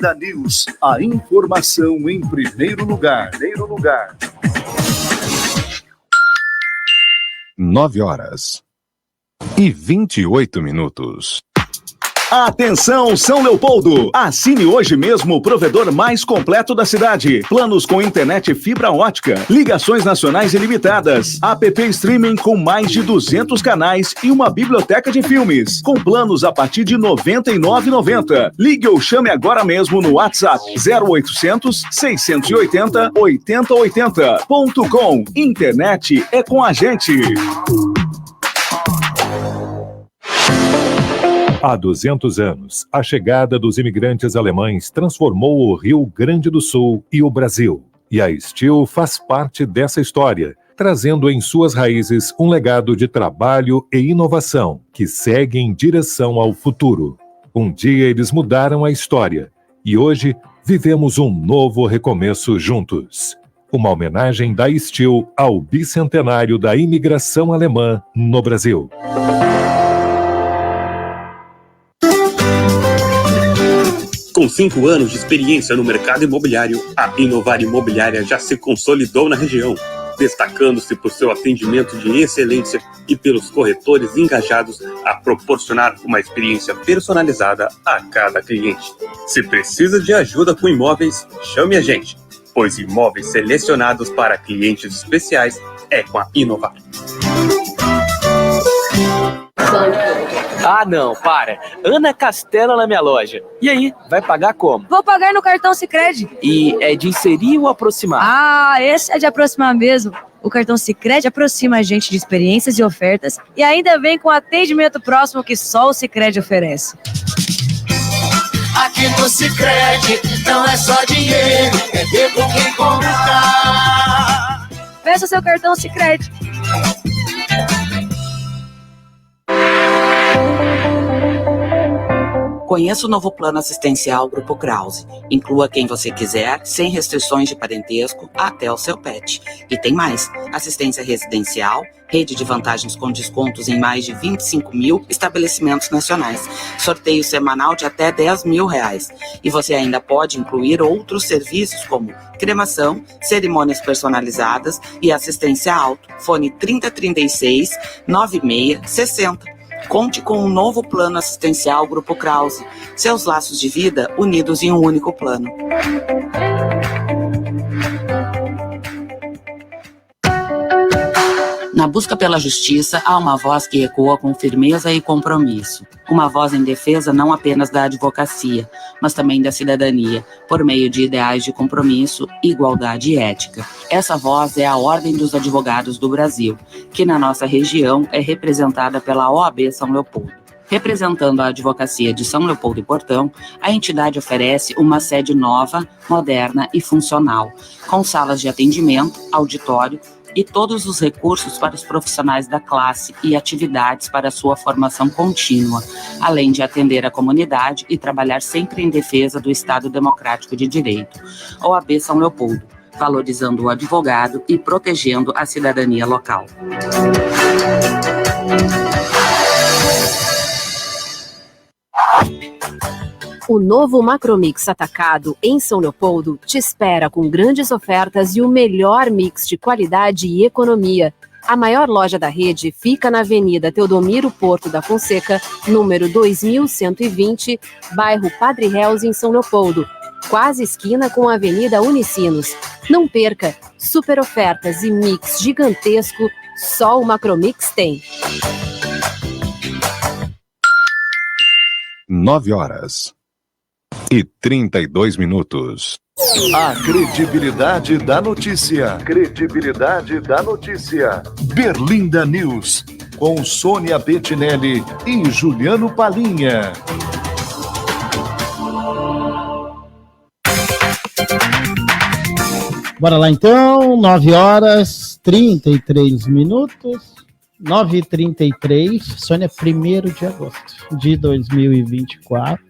Berlinda News, a informação em primeiro lugar. 9h28. Atenção, São Leopoldo! Assine hoje mesmo o provedor mais completo da cidade. Planos com internet fibra ótica, ligações nacionais ilimitadas, app streaming com mais de 200 canais e uma biblioteca de filmes. Com planos a partir de R$ 99,90. Ligue ou chame agora mesmo no WhatsApp 0800 680 8080.com. Internet é com a gente. Há 200 anos, a chegada dos imigrantes alemães transformou o Rio Grande do Sul e o Brasil. E a Steel faz parte dessa história, trazendo em suas raízes um legado de trabalho e inovação que segue em direção ao futuro. Um dia eles mudaram a história e hoje vivemos um novo recomeço juntos. Uma homenagem da Steel ao bicentenário da imigração alemã no Brasil. Com 5 anos de experiência no mercado imobiliário, a Inovar Imobiliária já se consolidou na região, destacando-se por seu atendimento de excelência e pelos corretores engajados a proporcionar uma experiência personalizada a cada cliente. Se precisa de ajuda com imóveis, chame a gente, pois imóveis selecionados para clientes especiais é com a Inovar. Ah, não, para. Ana Castela na minha loja. E aí, vai pagar como? Vou pagar no cartão Sicredi. E é de inserir ou aproximar? Ah, esse é de aproximar mesmo. O cartão Sicredi aproxima a gente de experiências e ofertas e ainda vem com atendimento próximo que só o Sicredi oferece. Aqui no Sicredi não é só dinheiro, é ver com quem contar. Peça seu cartão Sicredi. Conheça o novo plano assistencial Grupo Krause. Inclua quem você quiser, sem restrições de parentesco, até o seu pet. E tem mais: assistência residencial, rede de vantagens com descontos em mais de 25 mil estabelecimentos nacionais, sorteio semanal de até R$10 mil. E você ainda pode incluir outros serviços como cremação, cerimônias personalizadas e assistência auto. Fone 3036 9660. Conte com um novo plano assistencial Grupo Krause. Seus laços de vida unidos em um único plano. Na busca pela justiça, há uma voz que ecoa com firmeza e compromisso. Uma voz em defesa não apenas da advocacia, mas também da cidadania, por meio de ideais de compromisso, igualdade e ética. Essa voz é a Ordem dos Advogados do Brasil, que na nossa região é representada pela OAB São Leopoldo. Representando a advocacia de São Leopoldo e Portão, a entidade oferece uma sede nova, moderna e funcional, com salas de atendimento, auditório, e todos os recursos para os profissionais da classe e atividades para sua formação contínua, além de atender a comunidade e trabalhar sempre em defesa do Estado Democrático de Direito. OAB São Leopoldo, valorizando o advogado e protegendo a cidadania local. O novo Macromix Atacado em São Leopoldo te espera com grandes ofertas e o melhor mix de qualidade e economia. A maior loja da rede fica na Avenida Teodomiro Porto da Fonseca, número 2120, bairro Padre Reus, em São Leopoldo, quase esquina com a Avenida Unicinos. Não perca, super ofertas e mix gigantesco, só o Macromix tem. 9h32. A credibilidade da notícia. Credibilidade da notícia. Berlinda News, com Sônia Bettinelli e Juliano Palinha. Bora lá então, 9h33. 9h33, Sônia, 1º de agosto de 2024.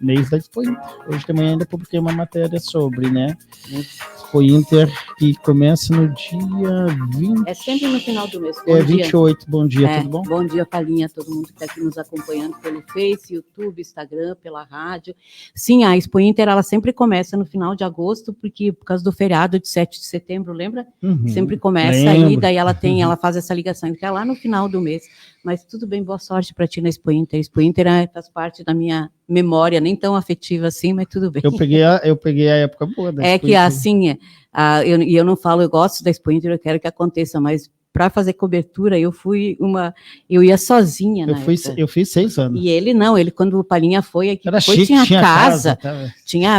mês da Expo Inter. Hoje de manhã ainda publiquei uma matéria sobre, né? Expo Inter, que começa no dia 20... É sempre no final do mês. Bom dia. 28, bom dia, tudo bom? Bom dia, Palinha, todo mundo que está aqui nos acompanhando pelo Face, YouTube, Instagram, pela rádio. Sim, a Expo Inter, ela sempre começa no final de agosto, porque por causa do feriado de 7 de setembro, lembra? Sempre começa aí, daí ela faz essa ligação, que é lá no final do mês. Mas tudo bem, boa sorte para ti na Expo Inter. Expo Inter faz parte da minha memória, nem tão afetiva assim, mas tudo bem. Eu peguei a época boa da Expo que Inter. assim, eu não falo, eu gosto da Expo Inter, eu quero que aconteça, mas para fazer cobertura, eu ia sozinha, né? Eu fiz 6 anos. E ele quando o Palinha foi aqui, era depois chique, tinha casa,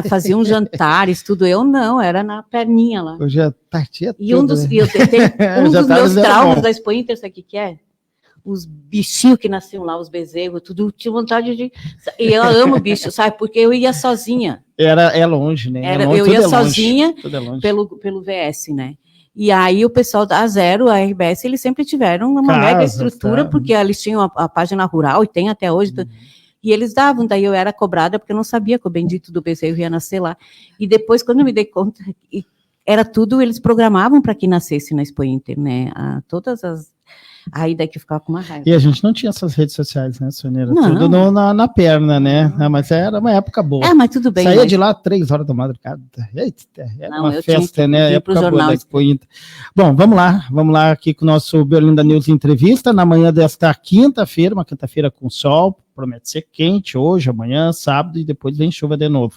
fazia uns jantares, tudo, eu não, era na perninha lá. Eu já partia tudo, e um dos meus traumas da Expo Inter, sabe o que é? Os bichinhos que nasciam lá, os bezerros, tudo, tinha vontade de... E eu amo bicho, sabe? Porque eu ia sozinha. É longe, né? Eu ia sozinha pelo VS, né? E aí o pessoal da Zero, a RBS, eles sempre tiveram uma mega estrutura, porque eles tinham a página rural, e tem até hoje, e eles davam, daí eu era cobrada, porque eu não sabia que o bendito do bezerro ia nascer lá. E depois, quando eu me dei conta, era tudo, eles programavam para que nascesse na Expo Inter, né? Todas as... Aí daqui ficava com uma raiva. E a gente não tinha essas redes sociais, né, Soneira? Não. Tudo na perna, né? Mas era uma época boa. Mas tudo bem. Saía de lá 3 horas da madrugada. Eita, era uma festa, né? Época boa da Expo Inter. Bom, vamos lá aqui com o nosso Berlinda News Entrevista, na manhã desta quinta-feira, uma quinta-feira com sol, promete ser quente hoje, amanhã, sábado, e depois vem chuva de novo.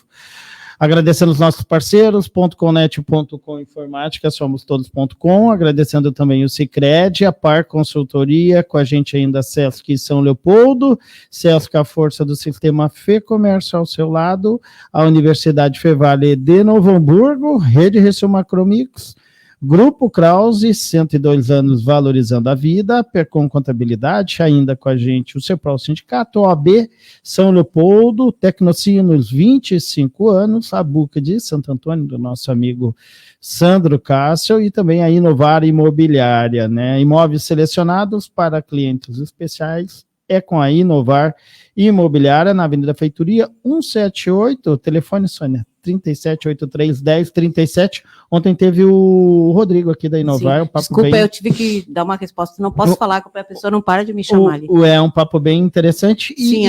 Agradecendo os nossos parceiros, .com.net.com Informática, somos-todos.com, agradecendo também o Sicredi, a Par Consultoria, com a gente ainda Sesc São Leopoldo, Sesc a força do sistema Fê Comércio ao seu lado, a Universidade Fevale de Novo Hamburgo, Rede Resul Macromix, Grupo Krause, 102 anos valorizando a vida, Percom Contabilidade, ainda com a gente o Cepral Sindicato, OAB, São Leopoldo, Tecnocinos, 25 anos, a Buca de Santo Antônio, do nosso amigo Sandro Cássio, e também a Inovar Imobiliária, né? Imóveis selecionados para clientes especiais, é com a Inovar Imobiliária, na Avenida Feitoria 178, telefone, Sônia, 37831037. Ontem teve o Rodrigo aqui da Inovar. Um papo desculpa, eu tive que dar uma resposta, não posso falar, porque a pessoa não para de me chamar ali. É um papo bem interessante. Sim,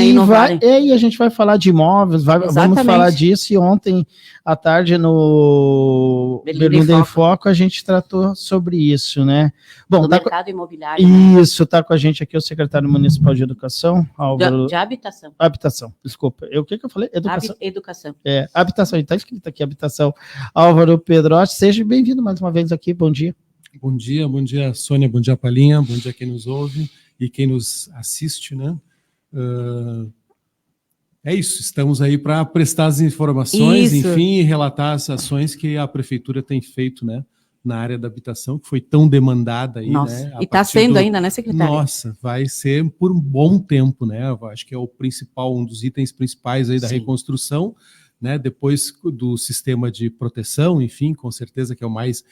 e a gente vai falar de imóveis, vamos falar disso, e ontem à tarde no Berlinda em Foco a gente tratou sobre isso, né? Bom, mercado imobiliário. Isso, está com a gente aqui o secretário municipal de Educação, Álvaro... De habitação. Habitação, desculpa. O que eu falei? Educação. Educação. Habitação, está escrito aqui, habitação. Álvaro Pedrotti, seja bem-vindo mais uma vez aqui, bom dia. Bom dia, Sônia, bom dia, Palinha, bom dia quem nos ouve e quem nos assiste, né? É isso, estamos aí para prestar as informações, enfim, e relatar as ações que a Prefeitura tem feito, né? Na área da habitação, que foi tão demandada aí, né? E está sendo ainda, né, secretária? Nossa, vai ser por um bom tempo, né? Eu acho que é o principal, um dos itens principais aí da reconstrução, né? Depois do sistema de proteção, enfim, com certeza que é o mais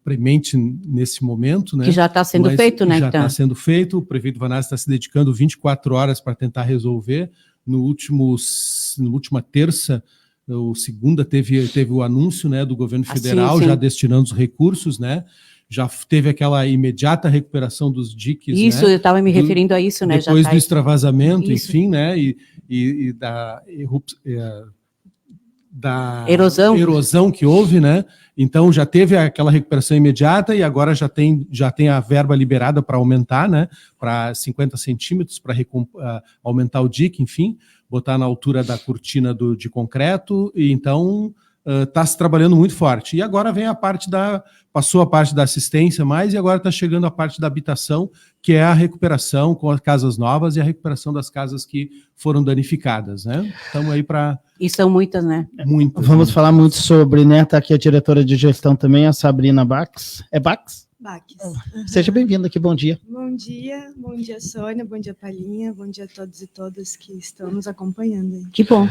premente nesse momento, né? Que já está sendo feito, né? Já está sendo feito, o prefeito Vanassi está se dedicando 24 horas para tentar resolver. Na última terça, ou segunda, teve o anúncio, né, do governo federal, já destinando os recursos, né? Já teve aquela imediata recuperação dos diques. Isso, né? Eu estava me referindo a isso, né? Depois do extravasamento, enfim, né? E da erosão que houve, né? Então já teve aquela recuperação imediata e agora já tem a verba liberada para aumentar, né? Para 50 centímetros, para aumentar o dique, enfim, botar na altura da cortina de concreto, e então está se trabalhando muito forte. E agora vem passou a parte da assistência mais, e agora está chegando a parte da habitação, que é a recuperação com as casas novas e a recuperação das casas que foram danificadas, né? Estamos aí para... E são muitas, né? Muitas. Vamos falar muito sobre, né? Está aqui a diretora de gestão também, a Sabrina Bax. É Bax? Baques. Seja bem-vindo aqui, bom dia. Bom dia, Sônia, bom dia, Palinha, bom dia a todos e todas que estão nos acompanhando aí. Que bom.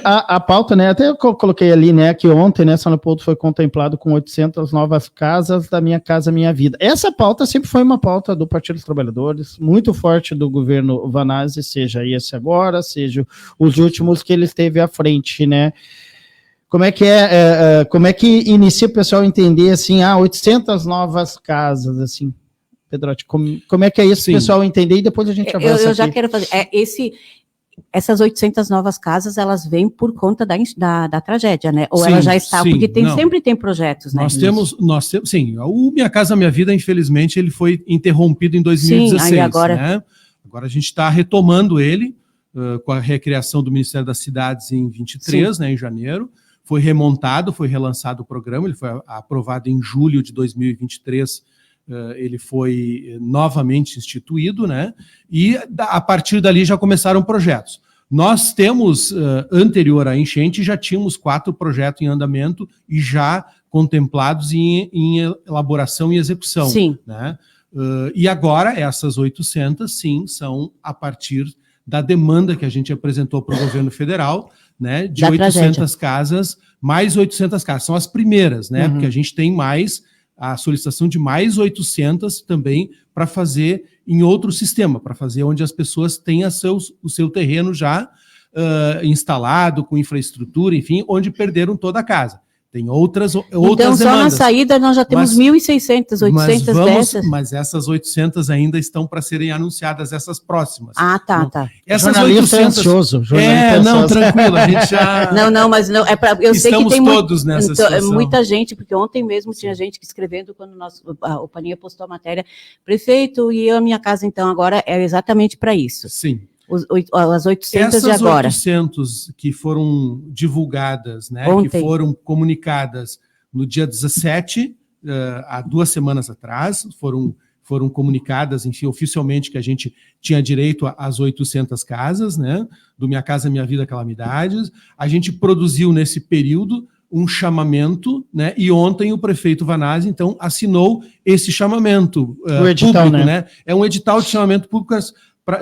A pauta, né, até eu coloquei ali, né, que ontem, né, São Leopoldo foi contemplado com 800 novas casas da Minha Casa Minha Vida. Essa pauta sempre foi uma pauta do Partido dos Trabalhadores, muito forte do governo Vanazzi, seja esse agora, seja os últimos que ele esteve à frente, né. Como é que inicia o pessoal a entender, assim, 800 novas casas, assim, Pedrotti, como é que é isso, o pessoal entender, e depois a gente avança eu já quero fazer, essas 800 novas casas, elas vêm por conta da tragédia, né? Ou ela já está, porque sempre tem projetos, né? Nós temos, sim, o Minha Casa Minha Vida, infelizmente, ele foi interrompido em 2016, sim, aí agora... né? Agora a gente está retomando ele, com a recriação do Ministério das Cidades em 23, né, em janeiro. Foi remontado, foi relançado o programa, ele foi aprovado em julho de 2023, ele foi novamente instituído, né? E a partir dali já começaram projetos. Nós temos, anterior à enchente, já tínhamos 4 projetos em andamento e já contemplados em elaboração e execução. Sim. Né? E agora, essas 800, sim, são a partir da demanda que a gente apresentou para o governo federal, né, de 800 casas, mais 800 casas. São as primeiras, né, porque a gente tem mais, a solicitação de mais 800 também para fazer em outro sistema, para fazer onde as pessoas tenham o seu terreno já instalado, com infraestrutura, enfim, onde perderam toda a casa. Tem outras então, demandas. Só na saída nós já temos 1.600, 800 dessas. Mas essas 800 ainda estão para serem anunciadas, essas próximas. Ah, tá, tá. Essas 800... ansioso. Não, tranquilo, a gente já... Mas não, eu sei que tem todos nessa situação. Muita gente, porque ontem mesmo tinha gente escrevendo, quando o Paninha postou a matéria, prefeito, e a Minha Casa, então, agora é exatamente para isso. Sim. As 800 de agora. Essas 800 que foram divulgadas, né, ontem, que foram comunicadas no dia 17, há 2 semanas atrás, foram comunicadas, enfim, oficialmente, que a gente tinha direito às 800 casas, né, do Minha Casa Minha Vida Calamidades. A gente produziu nesse período um chamamento, né, e ontem o prefeito Vanazzi, então, assinou esse chamamento o edital, público, né? É um edital de chamamento público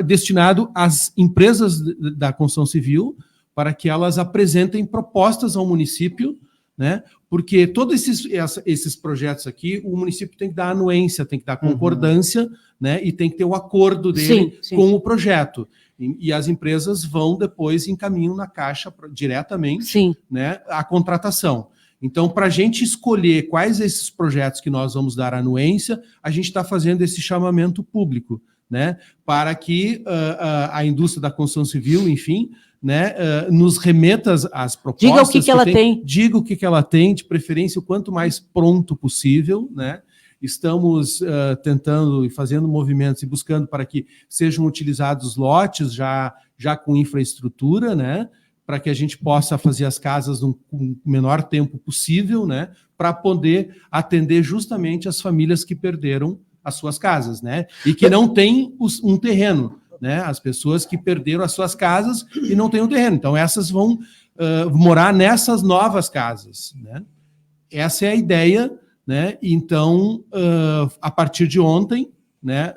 destinado às empresas da construção civil, para que elas apresentem propostas ao município, né? Porque todos esses projetos aqui, o município tem que dar anuência, tem que dar concordância, né? E tem que ter o acordo dele com o projeto. E as empresas vão depois encaminham na Caixa diretamente, né, a contratação. Então, para a gente escolher quais esses projetos que nós vamos dar anuência, a gente está fazendo esse chamamento público, né, para que a indústria da construção civil, enfim, né, nos remeta as propostas. Diga o que ela tem. Diga o que ela tem, de preferência o quanto mais pronto possível, né? Estamos tentando e fazendo movimentos e buscando para que sejam utilizados lotes já com infraestrutura, né, para que a gente possa fazer as casas no menor tempo possível, né, para poder atender justamente as famílias que perderam as suas casas, né, e que não têm um terreno, né, as pessoas que perderam as suas casas e não têm um terreno. Então, essas vão morar nessas novas casas, né. Essa é a ideia, né. Então, a partir de ontem, né,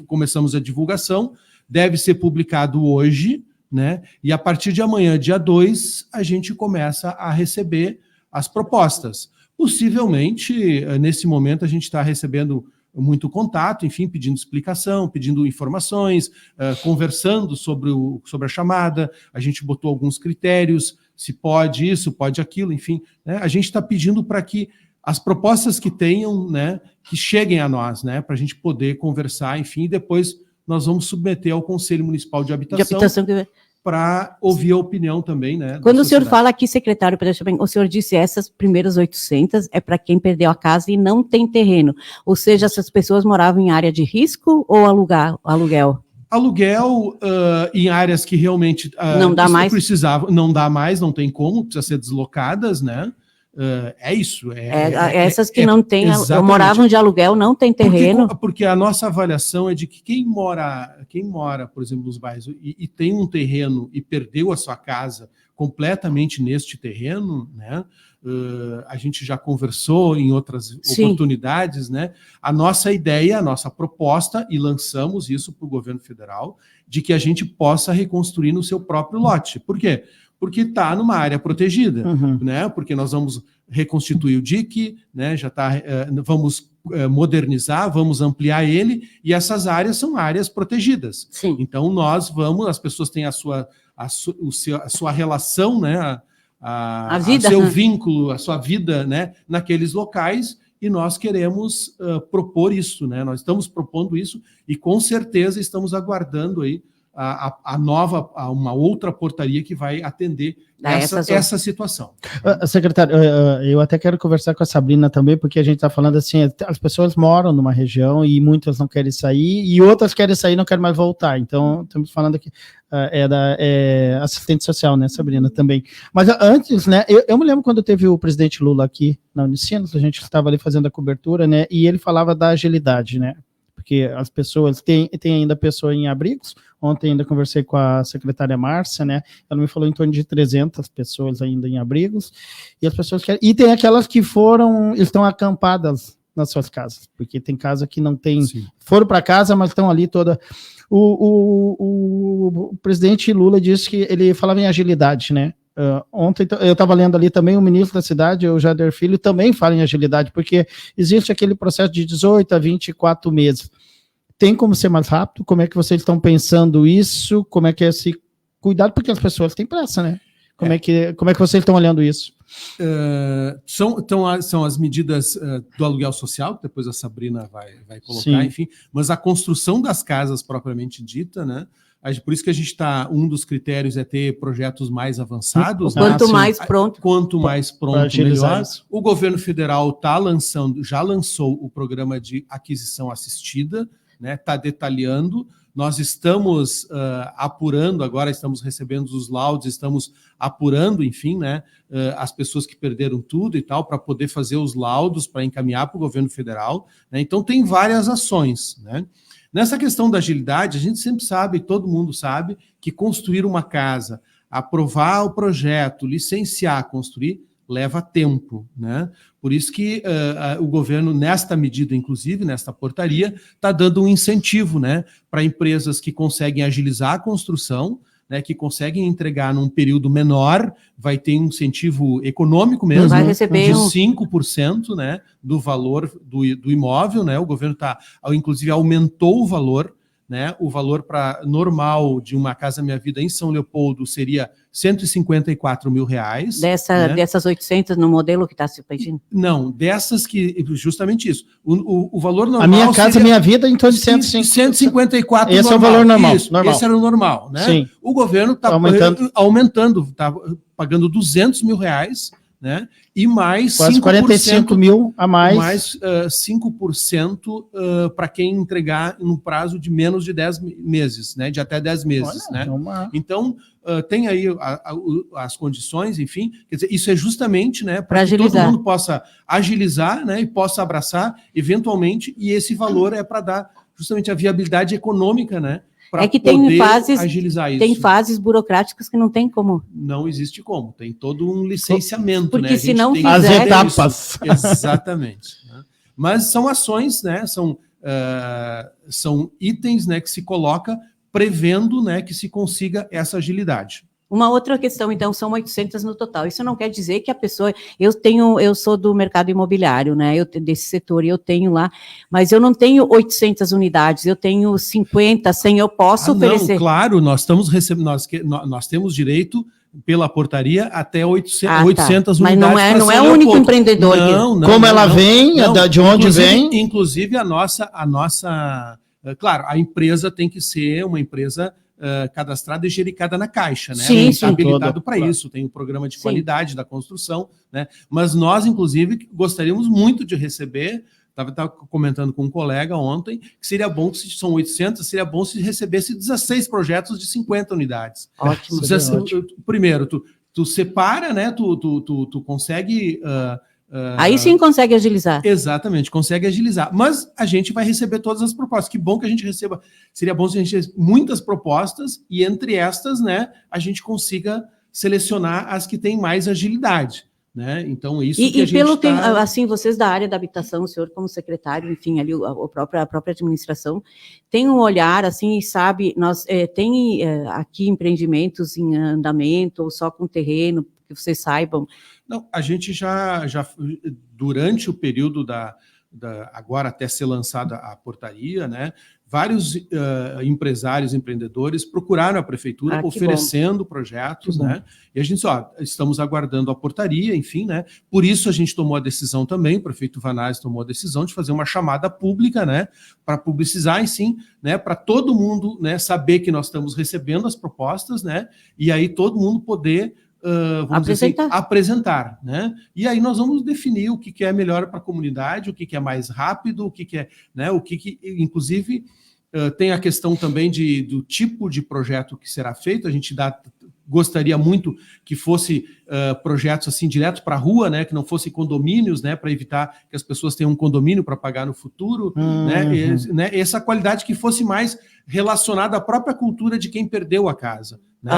começamos a divulgação, deve ser publicado hoje, né, e a partir de amanhã, dia 2, a gente começa a receber as propostas. Possivelmente, nesse momento, a gente está recebendo muito contato, enfim, pedindo explicação, pedindo informações, conversando sobre a chamada. A gente botou alguns critérios, se pode isso, pode aquilo, enfim, né? A gente está pedindo para que as propostas que tenham, né, que cheguem a nós, né, para a gente poder conversar, enfim, e depois nós vamos submeter ao Conselho Municipal de Habitação para ouvir a opinião também, né? Quando o senhor fala aqui, secretário, o senhor disse essas primeiras 800 é para quem perdeu a casa e não tem terreno, ou seja, essas pessoas moravam em área de risco ou aluguel? Aluguel em áreas que realmente não dá mais, não tem como, precisa ser deslocadas, né? É isso. Essas que não têm, moravam de aluguel, não tem terreno. Porque a nossa avaliação é de que quem mora, por exemplo, nos bairros e tem um terreno e perdeu a sua casa completamente neste terreno, né? a gente já conversou em outras oportunidades, né? A nossa ideia, a nossa proposta, e lançamos isso para o governo federal, de que a gente possa reconstruir no seu próprio lote. Por quê? Porque está numa área protegida, né? Porque nós vamos reconstituir o dique, né? Vamos modernizar, vamos ampliar ele, e essas áreas são áreas protegidas. Sim. Então as pessoas têm a sua relação, né? A vida, o seu vínculo, a sua vida, né? Naqueles locais, e nós queremos propor isso, né? Nós estamos propondo isso e com certeza estamos aguardando aí uma outra portaria que vai atender essa situação. Secretário, eu até quero conversar com a Sabrina também, porque a gente está falando assim, as pessoas moram numa região e muitas não querem sair, e outras querem sair e não querem mais voltar. Então, estamos falando aqui, assistente social, né, Sabrina, também. Mas antes, né, eu me lembro quando teve o presidente Lula aqui na Unicinos, a gente estava ali fazendo a cobertura, né, e ele falava da agilidade, né, porque as pessoas, tem ainda pessoa em abrigos. Ontem ainda conversei com a secretária Márcia, né, ela me falou em torno de 300 pessoas ainda em abrigos, e as pessoas querem, e tem aquelas que estão acampadas nas suas casas, porque tem casa que não tem, foram para casa, mas estão ali toda. O presidente Lula disse que ele falava em agilidade, né? Ontem eu estava lendo ali também, o ministro da cidade, o Jader Filho, também fala em agilidade, porque existe aquele processo de 18 a 24 meses. Tem como ser mais rápido? Como é que vocês estão pensando isso? Como é que é esse cuidado? Porque as pessoas têm pressa, né? Como é que vocês estão olhando isso? São as medidas do aluguel social, que depois a Sabrina vai colocar, enfim, mas a construção das casas propriamente dita, né? Por isso que a gente um dos critérios é ter projetos mais avançados. Quanto mais pronto. Quanto mais pronto, melhor. O governo federal já lançou o programa de aquisição assistida, né? Está detalhando. Nós estamos apurando, agora estamos recebendo os laudos, estamos apurando, enfim, né, as pessoas que perderam tudo e tal, para poder fazer os laudos, para encaminhar para o governo federal, né? Então tem várias ações, né? Nessa questão da agilidade, a gente sempre sabe, todo mundo sabe, que construir uma casa, aprovar o projeto, licenciar, construir, leva tempo, né? Por isso que o governo, nesta medida, inclusive, nesta portaria, está dando um incentivo, né, para empresas que conseguem agilizar a construção, né, que conseguem entregar num período menor, vai ter um incentivo econômico mesmo, vai receber de 5%, né, do valor do imóvel, né? O governo inclusive aumentou o valor, né? O valor normal de uma Casa Minha Vida em São Leopoldo seria R$154 mil. Dessas 800 no modelo que está se pedindo? Não, dessas que, justamente isso. O valor normal. A Minha Casa Minha Vida em torno de 154. Esse normal. É o valor normal. Esse era o normal, né? Sim. O governo está aumentando, está pagando R$200 mil, né? E mais quase 45 mil a mais. Mais 5% para quem entregar no prazo de menos de 10 meses, né? De até 10 meses. Olha, né? Então, tem aí as condições, enfim. Quer dizer, isso é justamente, né, para que todo mundo possa agilizar, né, e possa abraçar, eventualmente, e esse valor é para dar justamente a viabilidade econômica, né? É que tem fases burocráticas que não tem como. Não existe como, tem todo um licenciamento. Porque né? se não as etapas. Exatamente. Mas são ações, né? São itens, né, que se coloca prevendo, né, que se consiga essa agilidade. Uma outra questão, então, são 800 no total. Isso não quer dizer que a pessoa... Eu sou do mercado imobiliário, né? Desse setor, e eu tenho lá, mas eu não tenho 800 unidades, eu tenho 50, 100, eu posso oferecer. Não, claro, nós temos direito, pela portaria, até 800 unidades. Mas não é o único empreendedor. Como ela vem, de onde vem. Inclusive, a nossa... Claro, a empresa tem que ser uma empresa... cadastrada e gericada na Caixa, né? Sim, está habilitado para isso, tem o programa de qualidade da construção, né? Mas nós, inclusive, gostaríamos muito de receber, estava comentando com um colega ontem, que seria bom, se são 800, seria bom se recebesse 16 projetos de 50 unidades. Ótimo. Primeiro, tu separa, né? Tu consegue... Aí sim consegue agilizar. Exatamente, consegue agilizar. Mas a gente vai receber todas as propostas. Que bom que a gente receba. Seria bom se a gente recebesse muitas propostas e entre estas, né, a gente consiga selecionar as que têm mais agilidade. né? Então, isso que a gente assim, vocês da área da habitação, o senhor como secretário, enfim, ali a própria administração, tem um olhar, assim, sabe, nós tem aqui empreendimentos em andamento, ou só com terreno, que vocês saibam? Não, a gente já durante o período agora até ser lançada a portaria, né, vários empresários, empreendedores procuraram a prefeitura oferecendo projetos, né? E a gente estamos aguardando a portaria, enfim, né? Por isso a gente tomou a decisão também, o prefeito Vanazzi tomou a decisão de fazer uma chamada pública, né? Para publicizar, sim, né? Para todo mundo, né? Saber que nós estamos recebendo as propostas, né? E aí todo mundo poder apresentar, né? E aí nós vamos definir o que é melhor para a comunidade, o que é mais rápido, o que é, né? O que inclusive tem a questão também do tipo de projeto que será feito. A gente gostaria muito que fosse projetos assim direto para a rua, né? Que não fossem condomínios, né? Para evitar que as pessoas tenham um condomínio para pagar no futuro, né? Essa qualidade que fosse mais relacionada à própria cultura de quem perdeu a casa. Né?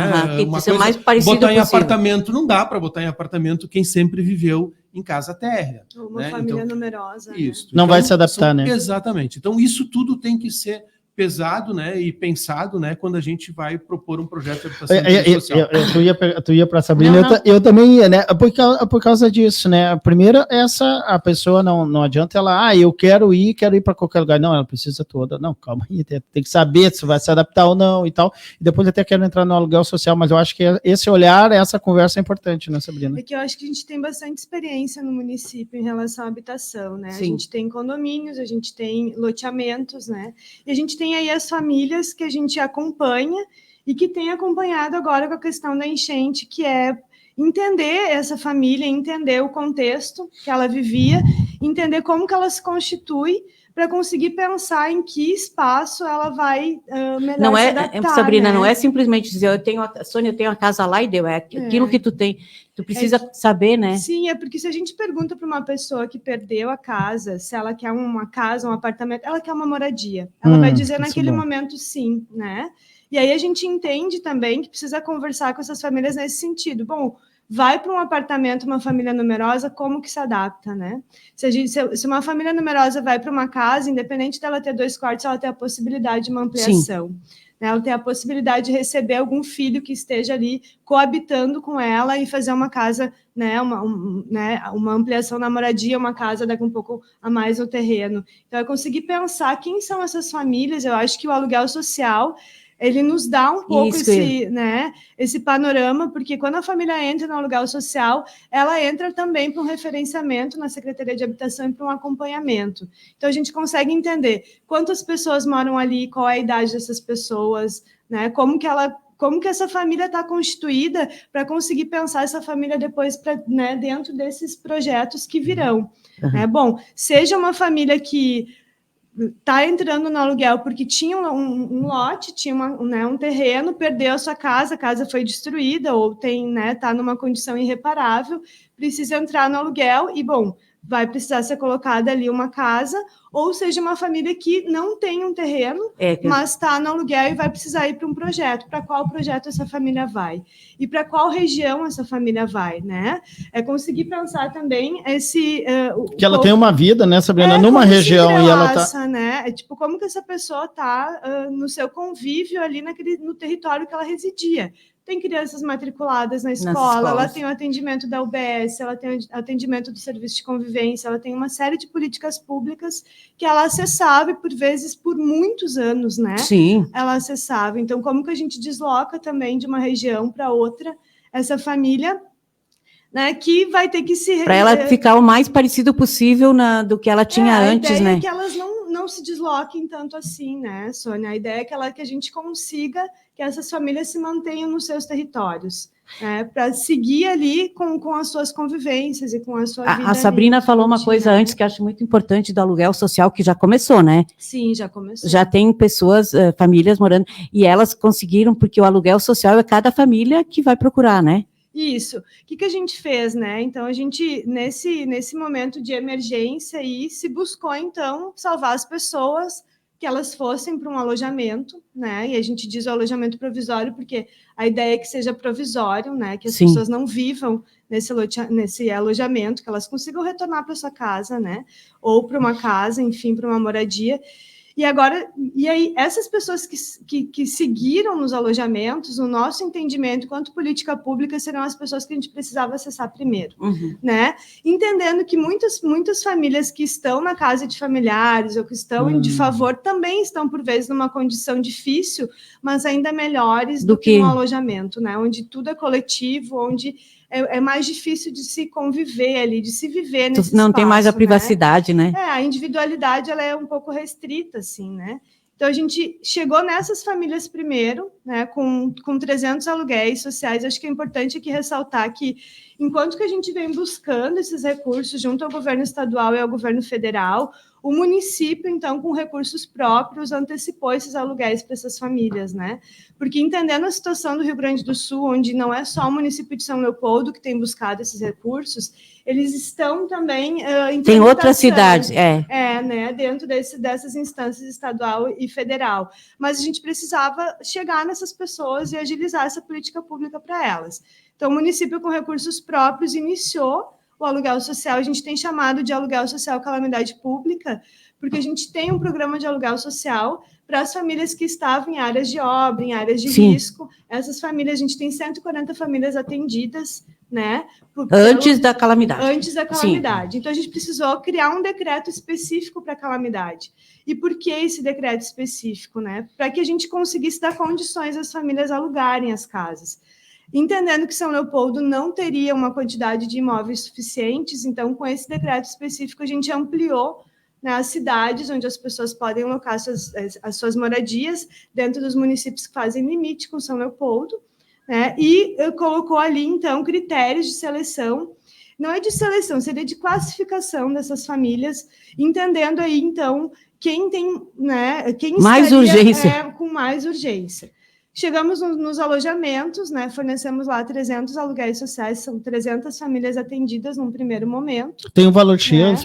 Uma coisa, mais parecido botar em possível. Apartamento, não dá para botar em apartamento quem sempre viveu em casa térrea. Uma família numerosa. Isso. Não vai se adaptar, né? Exatamente. Então, isso tudo tem que ser pesado, né, e pensado, né, quando a gente vai propor um projeto de habitação social. Tu ia para a Sabrina, não. Eu também ia, né, por causa disso, né, primeiro, a pessoa não adianta ela, eu quero ir para qualquer lugar, não, ela precisa toda, não, calma aí, tem que saber se vai se adaptar ou não e tal, e depois até quero entrar no aluguel social, mas eu acho que esse olhar, essa conversa é importante, né, Sabrina? É que eu acho que a gente tem bastante experiência no município em relação à habitação, né, Sim. A gente tem condomínios, a gente tem loteamentos, né, e a gente tem aí as famílias que a gente acompanha e que tem acompanhado agora com a questão da enchente, que é entender essa família, entender o contexto que ela vivia, entender como que ela se constitui para conseguir pensar em que espaço ela vai melhor se adaptar. Sabrina, né? Não é simplesmente dizer, Sônia, eu tenho a casa lá e deu, aquilo que tu tem, tu precisa saber, né? Sim, é porque se a gente pergunta para uma pessoa que perdeu a casa, se ela quer uma casa, um apartamento, ela quer uma moradia. Ela vai dizer naquele momento sim, né? E aí a gente entende também que precisa conversar com essas famílias nesse sentido. Bom, vai para um apartamento, uma família numerosa, como que se adapta, né? Se uma família numerosa vai para uma casa, independente dela ter 2 quartos, ela tem a possibilidade de uma ampliação. Né? Ela tem a possibilidade de receber algum filho que esteja ali coabitando com ela e fazer uma casa, né, uma ampliação na moradia, uma casa daqui um pouco a mais no terreno. Então, é conseguir pensar quem são essas famílias. Eu acho que o aluguel social ele nos dá um pouco esse panorama, porque quando a família entra no aluguel social, ela entra também para um referenciamento na Secretaria de Habitação e para um acompanhamento. Então, a gente consegue entender quantas pessoas moram ali, qual é a idade dessas pessoas, né? Como que essa família está constituída para conseguir pensar essa família depois dentro desses projetos que virão. Né? Bom, seja uma família que está entrando no aluguel porque tinha um lote, tinha um terreno, perdeu a sua casa, a casa foi destruída ou está numa condição irreparável, precisa entrar no aluguel e, bom, vai precisar ser colocada ali uma casa, ou seja, uma família que não tem um terreno, mas está no aluguel e vai precisar ir para um projeto. Para qual projeto essa família vai? E para qual região essa família vai, né? É conseguir pensar também que ela tem uma vida, né, Sabrina, numa região e ela tá... né? É tipo, como que essa pessoa está no seu convívio ali no território que ela residia. Tem crianças matriculadas na escola, ela tem o atendimento da UBS, ela tem o atendimento do serviço de convivência, ela tem uma série de políticas públicas que ela acessava e, por vezes, por muitos anos, né? Sim. Ela acessava. Então, como que a gente desloca também de uma região para outra essa família, né, que vai ter que se... Para ela ficar o mais parecido possível do que ela tinha antes, né? A ideia é que elas não se desloquem tanto assim, né, Sônia? A ideia é que a gente consiga que essas famílias se mantenham nos seus territórios, para seguir ali com as suas convivências e com a sua vida. A Sabrina falou uma coisa antes que eu acho muito importante do aluguel social, que já começou, né? Sim, já começou. Já tem pessoas, famílias morando, e elas conseguiram, porque o aluguel social é cada família que vai procurar, né? Isso. O que a gente fez, né? Então, a gente, nesse momento de emergência, se buscou, então, salvar as pessoas, que elas fossem para um alojamento, né? E a gente diz o alojamento provisório, porque a ideia é que seja provisório, né? Que as pessoas não vivam nesse alojamento, que elas consigam retornar para sua casa, né? Ou para uma casa, enfim, para uma moradia. E aí, essas pessoas que seguiram nos alojamentos, no nosso entendimento, enquanto política pública, serão as pessoas que a gente precisava acessar primeiro, né? Entendendo que muitas famílias que estão na casa de familiares ou que estão de favor também estão, por vezes, numa condição difícil, mas ainda melhores do que um alojamento, né? Onde tudo é coletivo, onde é mais difícil de se conviver ali, de se viver nesse Não espaço, tem mais a privacidade, né? A individualidade, ela é um pouco restrita, assim, né? Então, a gente chegou nessas famílias primeiro, né, com 300 aluguéis sociais. Acho que é importante aqui ressaltar que, enquanto que a gente vem buscando esses recursos junto ao governo estadual e ao governo federal, o município, então, com recursos próprios, antecipou esses aluguéis para essas famílias, né? Porque entendendo a situação do Rio Grande do Sul, onde não é só o município de São Leopoldo que tem buscado esses recursos, eles estão também tem outras cidades, né, dentro dessas instâncias estadual e federal. Mas a gente precisava chegar nessas pessoas e agilizar essa política pública para elas. Então, o município, com recursos próprios, iniciou o aluguel social. A gente tem chamado de aluguel social calamidade pública, porque a gente tem um programa de aluguel social para as famílias que estavam em áreas de obra, em áreas de risco. Essas famílias, a gente tem 140 famílias atendidas, né? Antes da calamidade. Antes da calamidade. Então, a gente precisou criar um decreto específico para a calamidade. E por que esse decreto específico, né? Para que a gente conseguisse dar condições às famílias alugarem as casas. Entendendo que São Leopoldo não teria uma quantidade de imóveis suficientes, então, com esse decreto específico, a gente ampliou, né, as cidades onde as pessoas podem alocar as suas moradias, dentro dos municípios que fazem limite com São Leopoldo, né, e colocou ali, então, critérios de seleção. Não é de seleção, seria de classificação dessas famílias, entendendo aí, então, quem tem, né, quem mais urgência. Com mais urgência. Chegamos nos alojamentos, né? Fornecemos lá 300 aluguéis sociais, são 300 famílias atendidas num primeiro momento. Tem um valor X,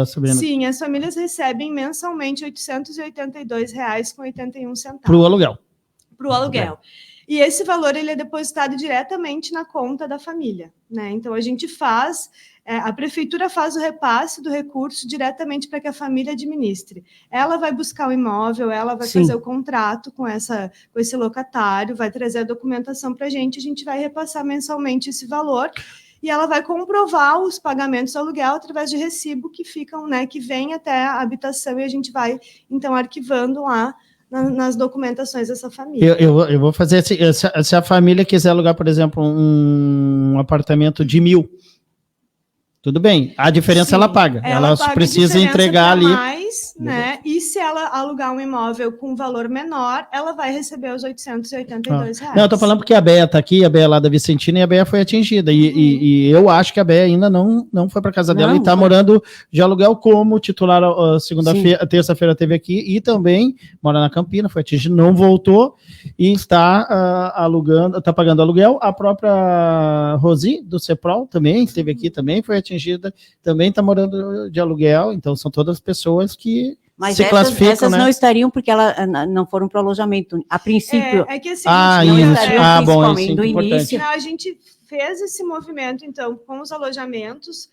Sabrina? Sim, as famílias recebem mensalmente R$ 882,81. Para o aluguel. Para o aluguel. E esse valor ele é depositado diretamente na conta da família, né? Então, a gente faz... a prefeitura faz o repasse do recurso diretamente para que a família administre. Ela vai buscar o imóvel, ela vai fazer o contrato com esse locatário, vai trazer a documentação para a gente vai repassar mensalmente esse valor e ela vai comprovar os pagamentos do aluguel através de recibo que ficam, né, que vem até a habitação e a gente vai, então, arquivando lá nas documentações dessa família. Eu vou fazer, se a família quiser alugar, por exemplo, um apartamento de 1.000, tudo bem, a diferença ela paga. Ela precisa entregar ali. Mais, né? E se ela alugar um imóvel com valor menor, ela vai receber os R$ 882. Não, eu tô falando porque a Béia está aqui, a Béia lá da Vicentina, e a Béia foi atingida. E eu acho que a Béia ainda não foi para casa dela e está morando de aluguel como titular. Segunda-feira, terça-feira teve aqui e também mora na Campina, foi atingida, não voltou e está alugando, está pagando aluguel. A própria Rosi do Ceprol também esteve aqui, também foi atingida, também está morando de aluguel. Então são todas pessoas que mas se classificam, essas né? não estariam porque elas não foram para o alojamento. A princípio. É que assim, bom, isso é importante. A gente fez esse movimento, então, com os alojamentos,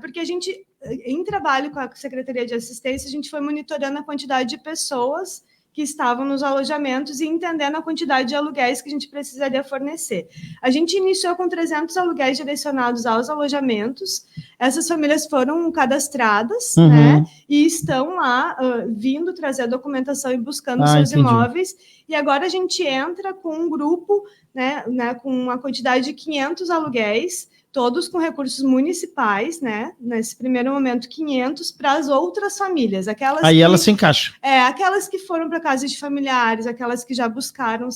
porque a gente, em trabalho com a Secretaria de Assistência, a gente foi monitorando a quantidade de pessoas que estavam nos alojamentos e entendendo a quantidade de aluguéis que a gente precisaria fornecer. A gente iniciou com 300 aluguéis direcionados aos alojamentos, essas famílias foram cadastradas, né, e estão lá vindo trazer a documentação e buscando seus imóveis, e agora a gente entra com um grupo, né, com uma quantidade de 500 aluguéis, todos com recursos municipais, né? Nesse primeiro momento, 500 para as outras famílias. Elas se encaixam. Aquelas que foram para casa de familiares, aquelas que já buscaram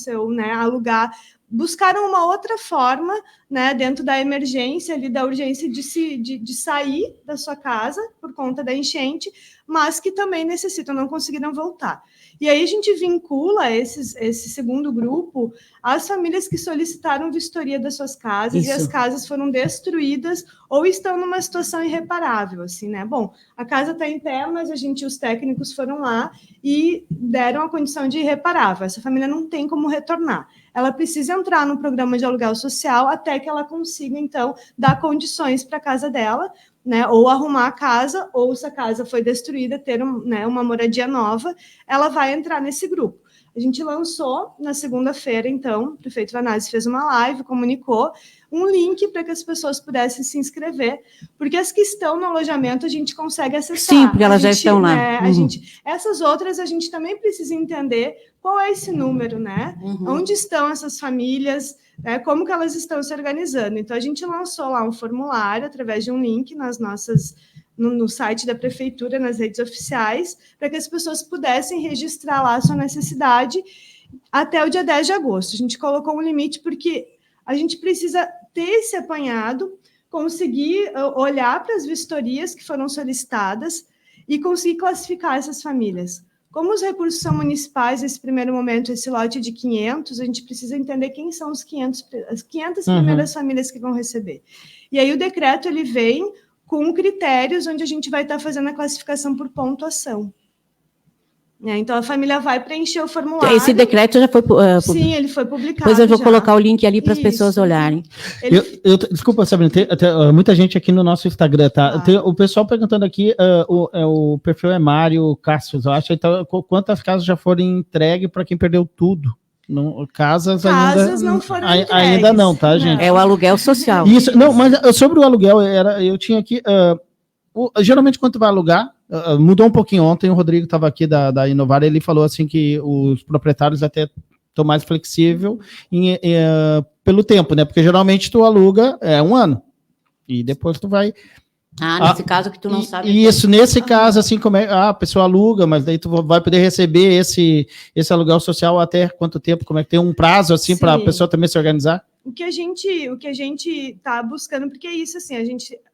alugar, buscaram uma outra forma, né? Dentro da emergência, ali, da urgência de sair da sua casa por conta da enchente, mas que também não conseguiram voltar. E aí a gente vincula esse segundo grupo às famílias que solicitaram vistoria das suas casas e as casas foram destruídas ou estão numa situação irreparável, assim, né? Bom, a casa está em pé, mas os técnicos foram lá e deram a condição de irreparável. Essa família não tem como retornar. ela precisa entrar no programa de aluguel social até que ela consiga, então, dar condições para a casa dela, né, ou arrumar a casa, ou se a casa foi destruída, ter uma moradia nova, ela vai entrar nesse grupo. A gente lançou na segunda-feira, então, o prefeito Vanazzi fez uma live, comunicou um link para que as pessoas pudessem se inscrever, porque as que estão no alojamento a gente consegue acessar. Sim, porque elas já estão lá. Essas outras a gente também precisa entender qual é esse número, né? Onde estão essas famílias, né? Como que elas estão se organizando. Então, a gente lançou lá um formulário através de um link no site da prefeitura, nas redes oficiais, para que as pessoas pudessem registrar lá a sua necessidade até o dia 10 de agosto. A gente colocou um limite porque a gente precisa ter esse apanhado, conseguir olhar para as vistorias que foram solicitadas e conseguir classificar essas famílias. Como os recursos são municipais, nesse primeiro momento, esse lote de 500, a gente precisa entender quem são as 500 primeiras famílias que vão receber. E aí o decreto ele vem com critérios onde a gente vai estar fazendo a classificação por pontuação. Então, a família vai preencher o formulário. Esse decreto já foi... Sim, ele foi publicado. Depois eu vou colocar o link ali para as pessoas olharem. Desculpa, Sabrina, tem muita gente aqui no nosso Instagram, tá? Tem o pessoal perguntando aqui, o perfil é Mário Castro, eu acho, então, quantas casas já foram entregues para quem perdeu tudo? Casas ainda não foram ainda não, tá, gente? É o aluguel social. Isso, não, mas sobre o aluguel, eu tinha aqui... geralmente, quando tu vai alugar, mudou um pouquinho ontem, o Rodrigo estava aqui da Inovar, ele falou assim que os proprietários até estão mais flexíveis pelo tempo, né? Porque geralmente tu aluga 1 ano e depois tu vai... nesse caso que tu não sabe... Isso, nesse caso, assim, como a pessoa aluga, mas daí tu vai poder receber esse aluguel social até quanto tempo? Como é que tem um prazo, assim, para a pessoa também se organizar? O que a gente está buscando, porque é isso, assim,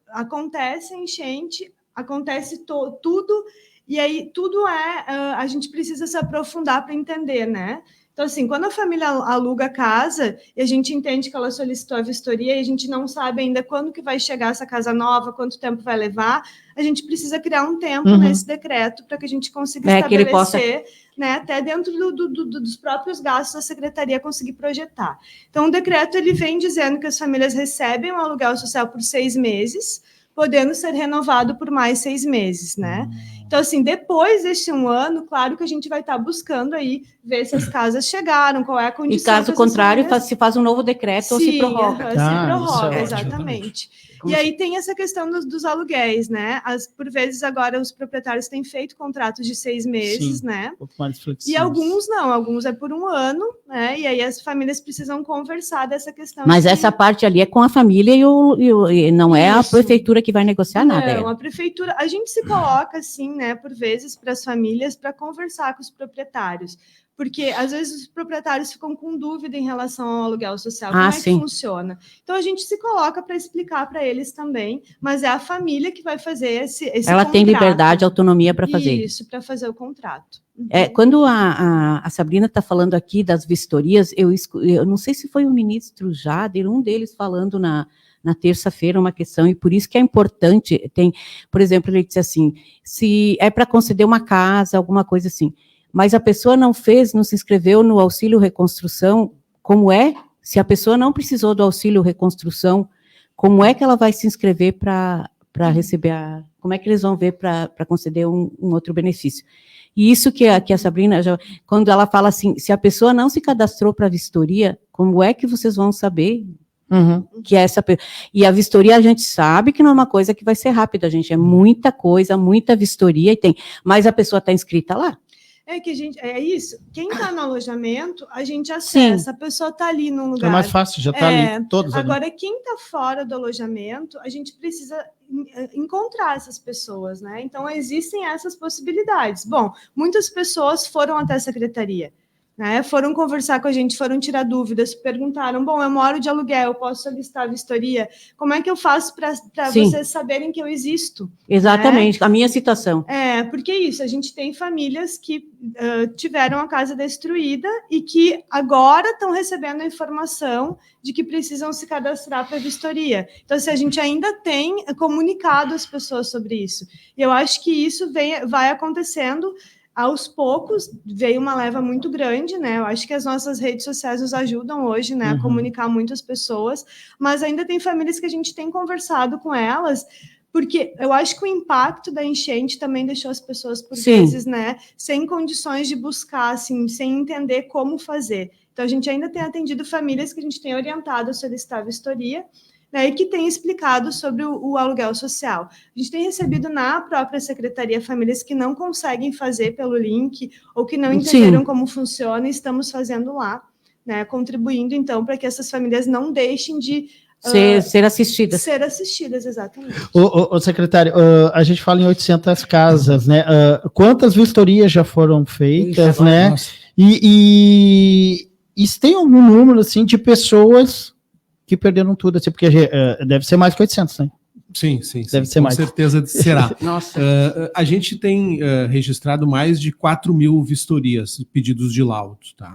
acontece a enchente, acontece tudo, e aí tudo a gente precisa se aprofundar para entender, né? Então, assim, quando a família aluga a casa e a gente entende que ela solicitou a vistoria e a gente não sabe ainda quando que vai chegar essa casa nova, quanto tempo vai levar, a gente precisa criar um tempo nesse decreto para que a gente consiga estabelecer, né, até dentro dos próprios gastos da secretaria conseguir projetar. Então, o decreto ele vem dizendo que as famílias recebem um aluguel social por 6 meses, podendo ser renovado por mais 6 meses, né? Então, assim, depois deste 1 ano, claro que a gente vai estar buscando aí ver se as casas chegaram, qual é a condição. E caso contrário, se faz um novo decreto ou se prorroga. Se prorroga, exatamente. E aí tem essa questão dos aluguéis, né? Por vezes agora os proprietários têm feito contratos de 6 meses, né? Um pouco mais flexíveis. E alguns não, alguns é por 1 ano, né? E aí as famílias precisam conversar dessa questão. Mas essa parte ali é com a família e não é a prefeitura que vai negociar nada. Não, a prefeitura, a gente se coloca assim, né, por vezes para as famílias para conversar com os proprietários. Porque, às vezes, os proprietários ficam com dúvida em relação ao aluguel social, como que funciona. Então, a gente se coloca para explicar para eles também, mas é a família que vai fazer esse Ela contrato. Tem liberdade, autonomia para fazer isso. Para fazer o contrato. Quando a Sabrina está falando aqui das vistorias, eu não sei se foi o ministro Jader, um deles falando na terça-feira uma questão, e por isso que é importante, por exemplo, ele disse assim, se é para conceder uma casa, alguma coisa assim, mas a pessoa não se inscreveu no auxílio reconstrução, como é? Se a pessoa não precisou do auxílio reconstrução, como é que ela vai se inscrever para receber como é que eles vão ver para conceder um outro benefício? E isso que a Sabrina, quando ela fala assim, se a pessoa não se cadastrou para a vistoria, como é que vocês vão saber que é essa... E a vistoria a gente sabe que não é uma coisa que vai ser rápida, gente, é muita coisa, muita vistoria, mas a pessoa está inscrita lá. É isso. Quem está no alojamento, a gente acessa. A pessoa está ali num lugar. É mais fácil, já está ali, todos Agora, ali. Quem está fora do alojamento, a gente precisa encontrar essas pessoas, né? Então, existem essas possibilidades. Bom, muitas pessoas foram até a secretaria, né? Foram conversar com a gente, foram tirar dúvidas, perguntaram, bom, eu moro de aluguel, eu posso solicitar a vistoria? Como é que eu faço para vocês saberem que eu existo? Exatamente, né? A minha situação. Porque é isso, a gente tem famílias que tiveram a casa destruída e que agora estão recebendo a informação de que precisam se cadastrar para a vistoria. Então, a gente ainda tem comunicado as pessoas sobre isso. E eu acho que isso vai acontecendo Aos poucos, veio uma leva muito grande, né? Eu acho que as nossas redes sociais nos ajudam hoje, né, a comunicar muitas pessoas, mas ainda tem famílias que a gente tem conversado com elas, porque eu acho que o impacto da enchente também deixou as pessoas, por vezes, né, sem condições de buscar, assim, sem entender como fazer. Então, a gente ainda tem atendido famílias que a gente tem orientado a solicitar a vistoria, né, e que tem explicado sobre o aluguel social. A gente tem recebido na própria Secretaria famílias que não conseguem fazer pelo link ou que não entenderam como funciona, e estamos fazendo lá, né, contribuindo, então, para que essas famílias não deixem de ser assistidas. Ser assistidas, exatamente. O secretário, a gente fala em 800 casas, né? Quantas vistorias já foram feitas, né? Nossa. E tem algum número, assim, de pessoas que perderam tudo, assim, porque deve ser mais que 800, né? Sim. Deve ser mais. Com certeza será. Nossa. A gente tem registrado mais de 4.000 vistorias, pedidos de laudos, tá?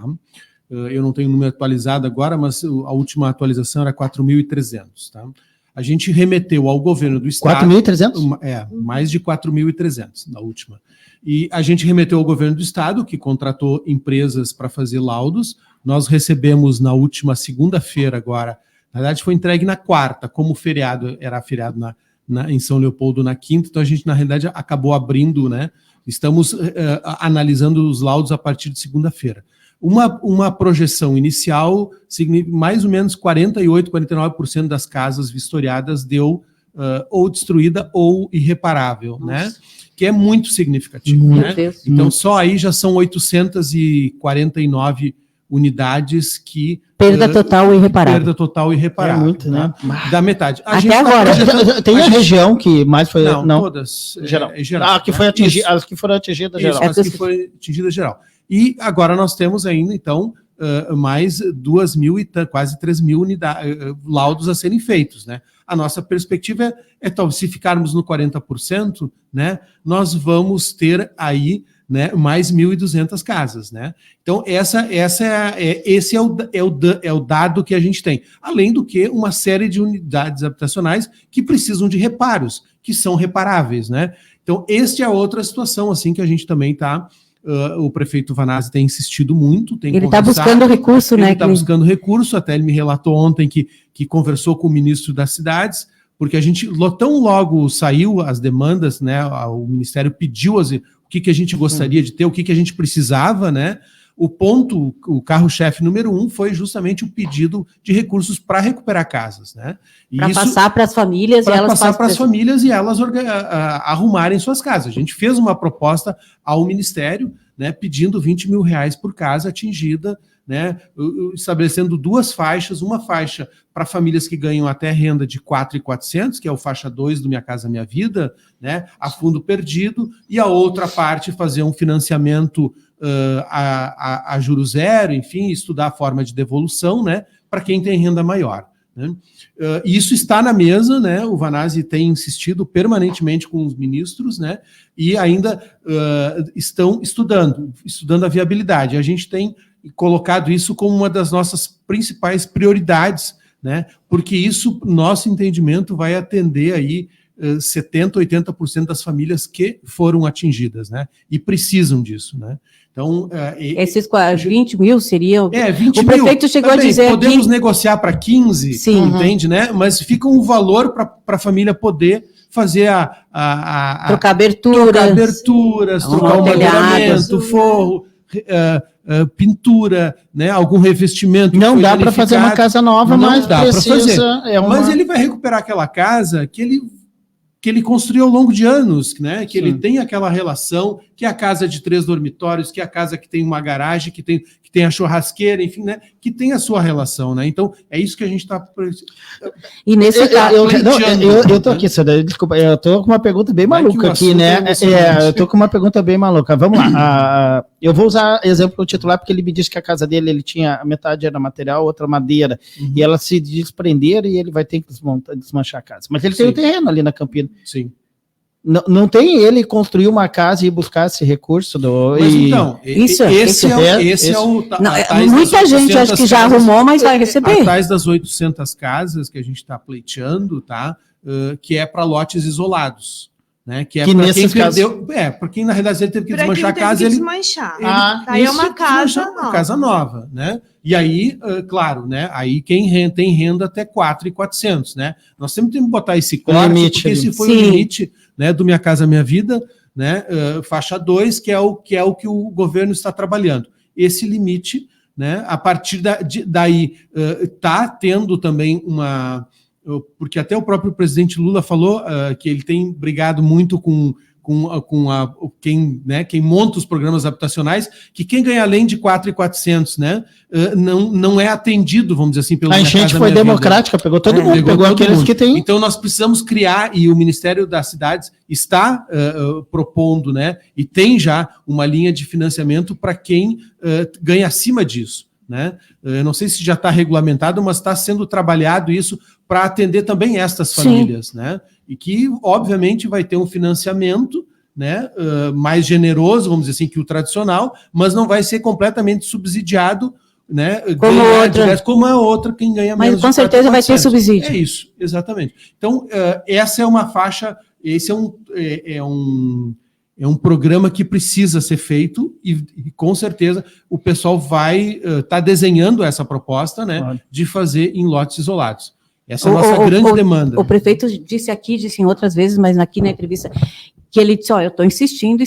Eu não tenho o número atualizado agora, mas a última atualização era 4.300, tá? A gente remeteu ao governo do estado... 4.300? Mais de 4.300 na última. E a gente remeteu ao governo do estado, que contratou empresas para fazer laudos. Nós recebemos na última segunda-feira agora, na verdade foi entregue na quarta, como feriado, era feriado em São Leopoldo na quinta, então a gente na realidade acabou abrindo, né? Estamos analisando os laudos a partir de segunda-feira. Uma projeção inicial, mais ou menos 48%, 49% das casas vistoriadas deu ou destruída ou irreparável, né? Que é muito significativo, né? Então só aí já são 849 unidades que... Perda total e irreparável. Perda total e irreparável. É muito, né? Da metade. Até agora. Tem a região que mais foi... Não, todas. Geral. Geral. Que foi as que foram atingidas geral. As que foram atingidas geral. E agora nós temos ainda, então, mais 2.000 e quase 3.000 laudos a serem feitos, né? A nossa perspectiva talvez, se ficarmos no 40%, né, nós vamos ter aí, né, mais 1.200 casas, né? Então, esse é o dado que a gente tem. Além do que uma série de unidades habitacionais que precisam de reparos, que são reparáveis, né? Então, esta é outra situação, assim, que a gente também está... o prefeito Vanazzi tem insistido muito, ele está buscando recurso, né? Ele está buscando recurso, até ele me relatou ontem que conversou com o ministro das cidades, porque a gente, tão logo saiu as demandas, né? O Ministério pediu o que a gente gostaria de ter, o que a gente precisava, né? O carro-chefe número 1 foi justamente o pedido de recursos para recuperar casas, né? Para passar para as famílias e elas passar para as famílias e elas arrumarem suas casas. A gente fez uma proposta ao Ministério, né, pedindo R$20 mil por casa atingida, né, estabelecendo duas faixas, uma faixa para famílias que ganham até renda de 4.400, que é o faixa 2 do Minha Casa Minha Vida, né, a fundo perdido, e a outra parte fazer um financiamento a juro zero, enfim, estudar a forma de devolução, né, para quem tem renda maior, né? Isso está na mesa, né? O Vanazzi tem insistido permanentemente com os ministros, né? E ainda estão estudando a viabilidade. A gente tem colocado isso como uma das nossas principais prioridades, né? Porque isso, nosso entendimento, vai atender aí 70%, 80% das famílias que foram atingidas, né? E precisam disso, né? Então, esses 20 mil seriam... 20 o prefeito mil, chegou também, a dizer... Podemos negociar para 15, sim, entende, né? Mas fica um valor para a família poder fazer trocar aberturas, trocar o madeiramento, forro, pintura, né? Algum revestimento. Não dá para fazer uma casa nova, mas dá para fazer. Mas ele vai recuperar aquela casa que ele construiu ao longo de anos, né? Que ele tem aquela relação, que é a casa de 3 dormitórios, que é a casa que tem uma garagem, que tem a churrasqueira, enfim, né? Que tem a sua relação, né? Então, é isso que a gente está... E nesse caso... Eu estou aqui, desculpa, eu estou com uma pergunta bem maluca aqui, né? Eu estou com uma pergunta bem maluca. Vamos lá. Eu vou usar exemplo do titular, porque ele me disse que a casa dele, ele tinha, a metade era material, outra madeira, e elas se desprenderam e ele vai ter que desmanchar a casa. Mas ele tem o terreno ali na Campina. Sim. Não tem ele construir uma casa e buscar esse recurso Mas então, esse é o... Muita gente acho que já arrumou, mas vai receber. Atrás das 800 casas que a gente está pleiteando, tá? Que é para lotes isolados, né? Que é para quem perdeu, porque na realidade ele teve que desmanchar a casa, aí é uma casa nova, né? E aí, claro, né? Aí quem tem renda até 4.400, né? Nós sempre temos que botar esse corte, porque esse foi o limite, né, do Minha Casa Minha Vida, né? Faixa 2, que é o que o governo está trabalhando. Esse limite, né? A partir daí está tendo também porque até o próprio presidente Lula falou que ele tem brigado muito com quem monta os programas habitacionais, que quem ganha além de 4.400, né, não é atendido, vamos dizer assim, pelo A enchente foi democrática, pegou todo mundo, pegou aqueles que tem. Então nós precisamos criar, e o Ministério das Cidades está propondo, né, e tem já uma linha de financiamento para quem ganha acima disso, né? Eu não sei se já está regulamentado, mas está sendo trabalhado isso para atender também estas famílias, né? E que, obviamente, vai ter um financiamento, né, mais generoso, vamos dizer assim, que o tradicional, mas não vai ser completamente subsidiado, né, como a outra, quem ganha menos. Mas com certeza vai ter subsídio. É isso, exatamente. Então, essa é uma faixa, esse é um programa que precisa ser feito e com certeza o pessoal vai estar desenhando essa proposta, né, de fazer em lotes isolados. Essa é a nossa grande demanda. O prefeito disse em outras vezes, mas aqui na entrevista, que ele disse, eu estou insistindo,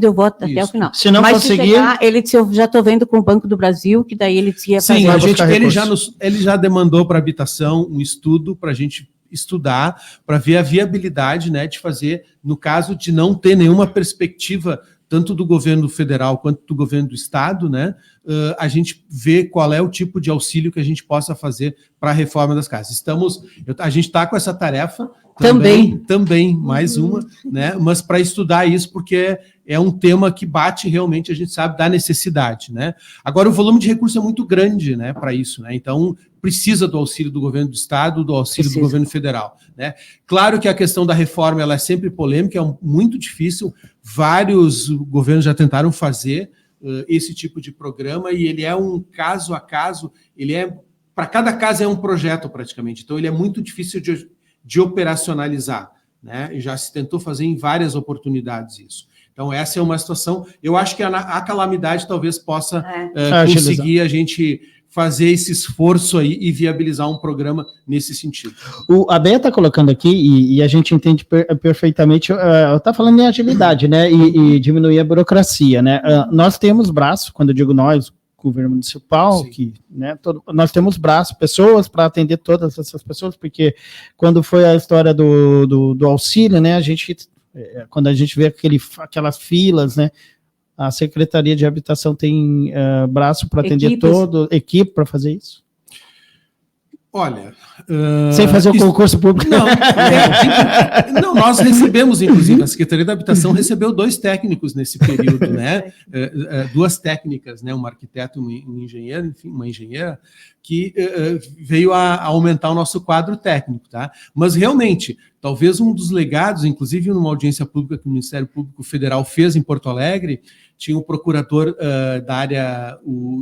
eu vou até o final. Se não conseguir... Ele disse, eu já estou vendo com o Banco do Brasil, que daí ele ia fazer... Sim, ele já demandou para a habitação um estudo para a gente estudar, para ver a viabilidade, né, de fazer, no caso de não ter nenhuma perspectiva tanto do governo federal quanto do governo do estado, né, a gente vê qual é o tipo de auxílio que a gente possa fazer para a reforma das casas. A gente está com essa tarefa também, mais uma, né, mas para estudar isso, porque é um tema que bate realmente, a gente sabe, da necessidade, né. Agora, o volume de recursos é muito grande, né, para isso, né, então precisa do auxílio do governo do estado, do auxílio do governo federal, né. Claro que a questão da reforma, ela é sempre polêmica, é muito difícil, vários governos já tentaram fazer esse tipo de programa, e ele é um caso a caso, para cada caso é um projeto praticamente, então ele é muito difícil de operacionalizar, né, e já se tentou fazer em várias oportunidades isso. Então essa é uma situação, eu acho que a calamidade talvez possa conseguir a gente fazer esse esforço aí e viabilizar um programa nesse sentido. A Bea está colocando aqui, e a gente entende perfeitamente, está falando em agilidade, né, e diminuir a burocracia, né, nós temos braço, quando eu digo nós, governo municipal, né, nós temos braço, pessoas para atender todas essas pessoas, porque quando foi a história do auxílio, né, quando a gente vê aquelas filas, né, a Secretaria de Habitação tem braço para atender equipe para fazer isso? Olha... Sem fazer o concurso público? Não, nós recebemos, inclusive, a Secretaria da Habitação recebeu 2 técnicos nesse período, né? 2 técnicas, né? Um arquiteto e um engenheiro, enfim, uma engenheira, que veio a aumentar o nosso quadro técnico, tá? Mas, realmente, talvez um dos legados, inclusive numa audiência pública que o Ministério Público Federal fez em Porto Alegre, tinha um procurador da área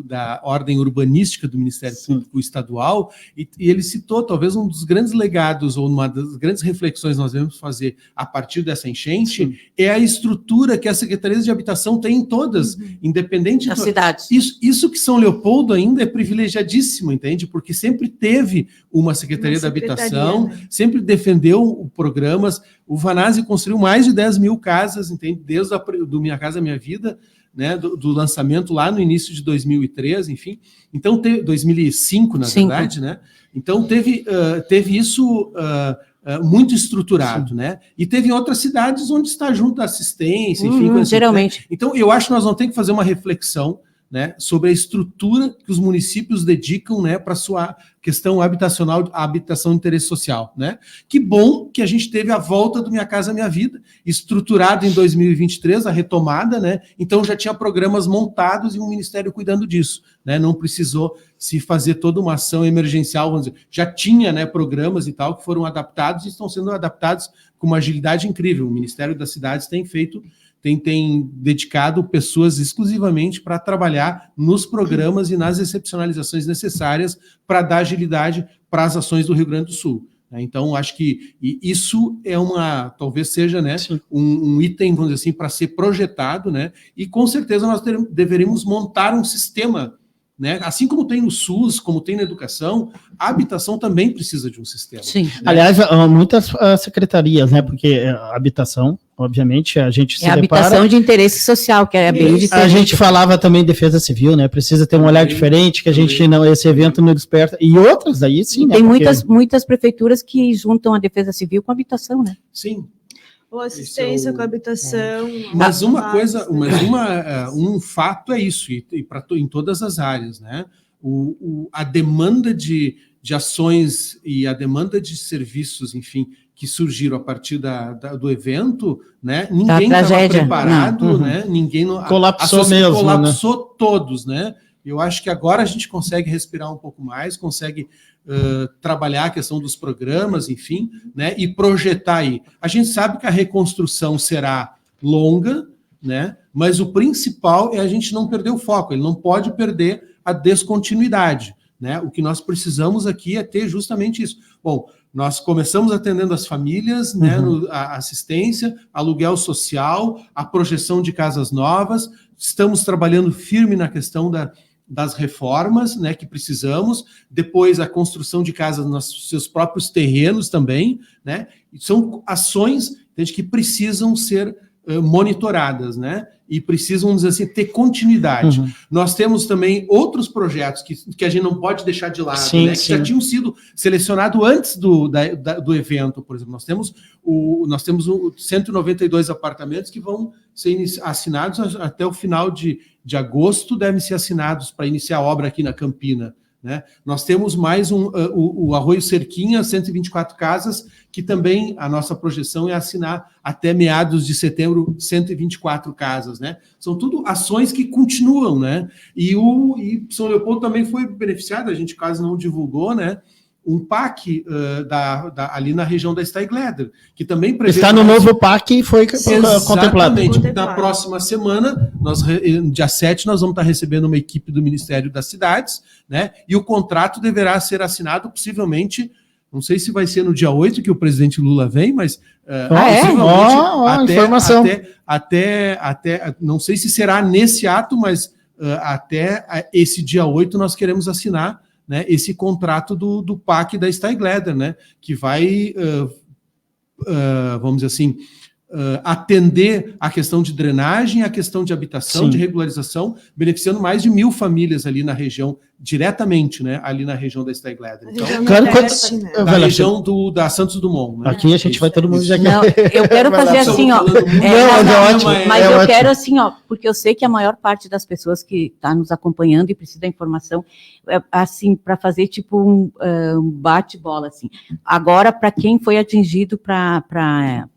da ordem urbanística do Ministério Público Estadual, e ele citou, talvez um dos grandes legados, ou uma das grandes reflexões que nós devemos fazer a partir dessa enchente, é a estrutura que as secretarias de habitação têm em todas, independente das cidades. Isso que São Leopoldo ainda é privilegiadíssimo, entende? Porque sempre teve uma Secretaria da Habitação, né? Sempre defendeu programas. O Vanazzi construiu mais de 10 mil casas, entende? Desde do Minha Casa Minha Vida, né? Do lançamento lá no início de 2003, enfim. Então, 2005, na verdade, né? Então, teve isso muito estruturado, né? E teve outras cidades onde está junto a assistência, enfim. Geralmente. Né? Então, eu acho que nós vamos ter que fazer uma reflexão, né, sobre a estrutura que os municípios dedicam, né, para a sua questão habitacional, a habitação de interesse social, né? Que bom que a gente teve a volta do Minha Casa Minha Vida, estruturado em 2023, a retomada, né? Então já tinha programas montados e um ministério cuidando disso, né? Não precisou se fazer toda uma ação emergencial, vamos dizer. Já tinha, né, programas e tal que foram adaptados e estão sendo adaptados com uma agilidade incrível. O Ministério das Cidades tem feito, tem dedicado pessoas exclusivamente para trabalhar nos programas e nas excepcionalizações necessárias para dar agilidade para as ações do Rio Grande do Sul. Então, acho que isso é talvez seja, né, um item, vamos dizer assim, para ser projetado, né, e com certeza nós deveríamos montar um sistema, né, assim como tem no SUS, como tem na educação, a habitação também precisa de um sistema. Sim. Né? Aliás, muitas secretarias, né, porque a habitação, obviamente, a gente se depara... habitação de interesse social, que é bem diferente. A gente falava também de defesa civil, né, precisa ter um olhar diferente, que a gente não, esse evento não desperta, e outras daí sim, né. Tem muitas prefeituras que juntam a defesa civil com a habitação, né. Sim. Ou assistência com habitação. Mas um fato é isso, em todas as áreas, né? A demanda de ações e a demanda de serviços, enfim, que surgiram a partir do evento, né? Ninguém estava preparado, né? Ninguém colapsou mesmo, colapsou, né? Todos, né? Eu acho que agora a gente consegue respirar um pouco mais, consegue trabalhar a questão dos programas, enfim, né, e projetar aí. A gente sabe que a reconstrução será longa, né, mas o principal é a gente não perder o foco, ele não pode perder a descontinuidade, né? O que nós precisamos aqui é ter justamente isso. Bom, nós começamos atendendo as famílias, né, a assistência, aluguel social, a projeção de casas novas, estamos trabalhando firme na questão das reformas, né, que precisamos, depois a construção de casas nos seus próprios terrenos também, né, são ações que precisam ser monitoradas, né, e precisam, vamos dizer assim, ter continuidade. Nós temos também outros projetos que a gente não pode deixar de lado, né, que já tinham sido selecionados antes do evento, por exemplo. Nós temos 192 apartamentos que vão ser assinados até o final de agosto, devem ser assinados para iniciar a obra aqui na Campina, né? Nós temos mais o Arroio Cerquinha, 124 casas, que também a nossa projeção é assinar até meados de setembro 124 casas, né? São tudo ações que continuam, né? E São Leopoldo também foi beneficiado, a gente quase não divulgou, né? Um PAC ali na região da Steigleder, que também prevê... Está no novo PAC e foi contemplado. Exatamente. Na próxima semana, dia 7, nós vamos estar recebendo uma equipe do Ministério das Cidades, né? E o contrato deverá ser assinado possivelmente, não sei se vai ser no dia 8 que o presidente Lula vem, mas possivelmente informação. Até não sei se será nesse ato, mas até esse dia 8 nós queremos assinar, né, esse contrato do PAC da Steigleder, né, que vai, vamos dizer assim, atender a questão de drenagem, a questão de habitação, de regularização, beneficiando mais de 1.000 famílias ali na região, diretamente, né, ali na região da Steigleder. Então, da região da Santos Dumont. Né? Aqui a gente vai todo mundo já... Não, eu quero fazer assim, ó. Mas eu quero assim, ó, porque eu sei que a maior parte das pessoas que está nos acompanhando e precisa da informação, assim, para fazer tipo um bate-bola, assim. Agora, para quem foi atingido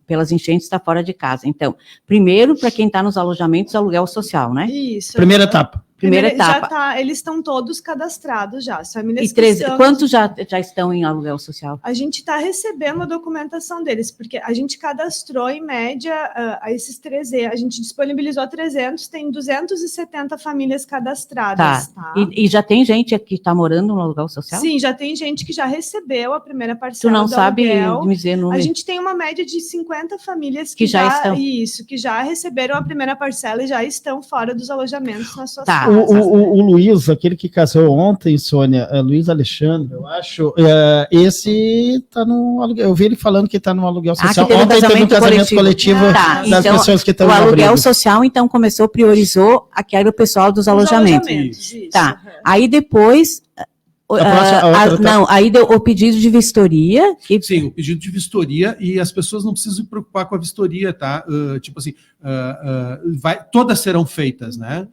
pelas enchentes, está fora de casa. Então, primeiro, para quem está nos alojamentos, aluguel social, né? Isso. Primeira etapa. Primeira etapa. Eles estão todos cadastrados já. As famílias quantos já estão em aluguel social? A gente está recebendo a documentação deles, porque a gente cadastrou, em média, a esses 300. A gente disponibilizou 300, tem 270 famílias cadastradas. Tá. E já tem gente que está morando no aluguel social? Sim, já tem gente que já recebeu a primeira parcela. Tu não sabe dizer número? A gente tem uma média de 50 famílias que já estão. Isso, que já receberam a primeira parcela e já estão fora dos alojamentos nas suas casas. O Luiz, aquele que casou ontem, Sônia, Luiz Alexandre, eu acho, esse está no aluguel. Eu vi ele falando que está no aluguel social. Ontem teve um casamento coletivo das então, pessoas que estão no aluguel social, então, priorizou aquele o pessoal dos alojamentos. Isso. Tá. Aí depois... aí deu o pedido de vistoria. Sim, o pedido de vistoria, e as pessoas não precisam se preocupar com a vistoria, tá? Tipo assim, todas serão feitas, né?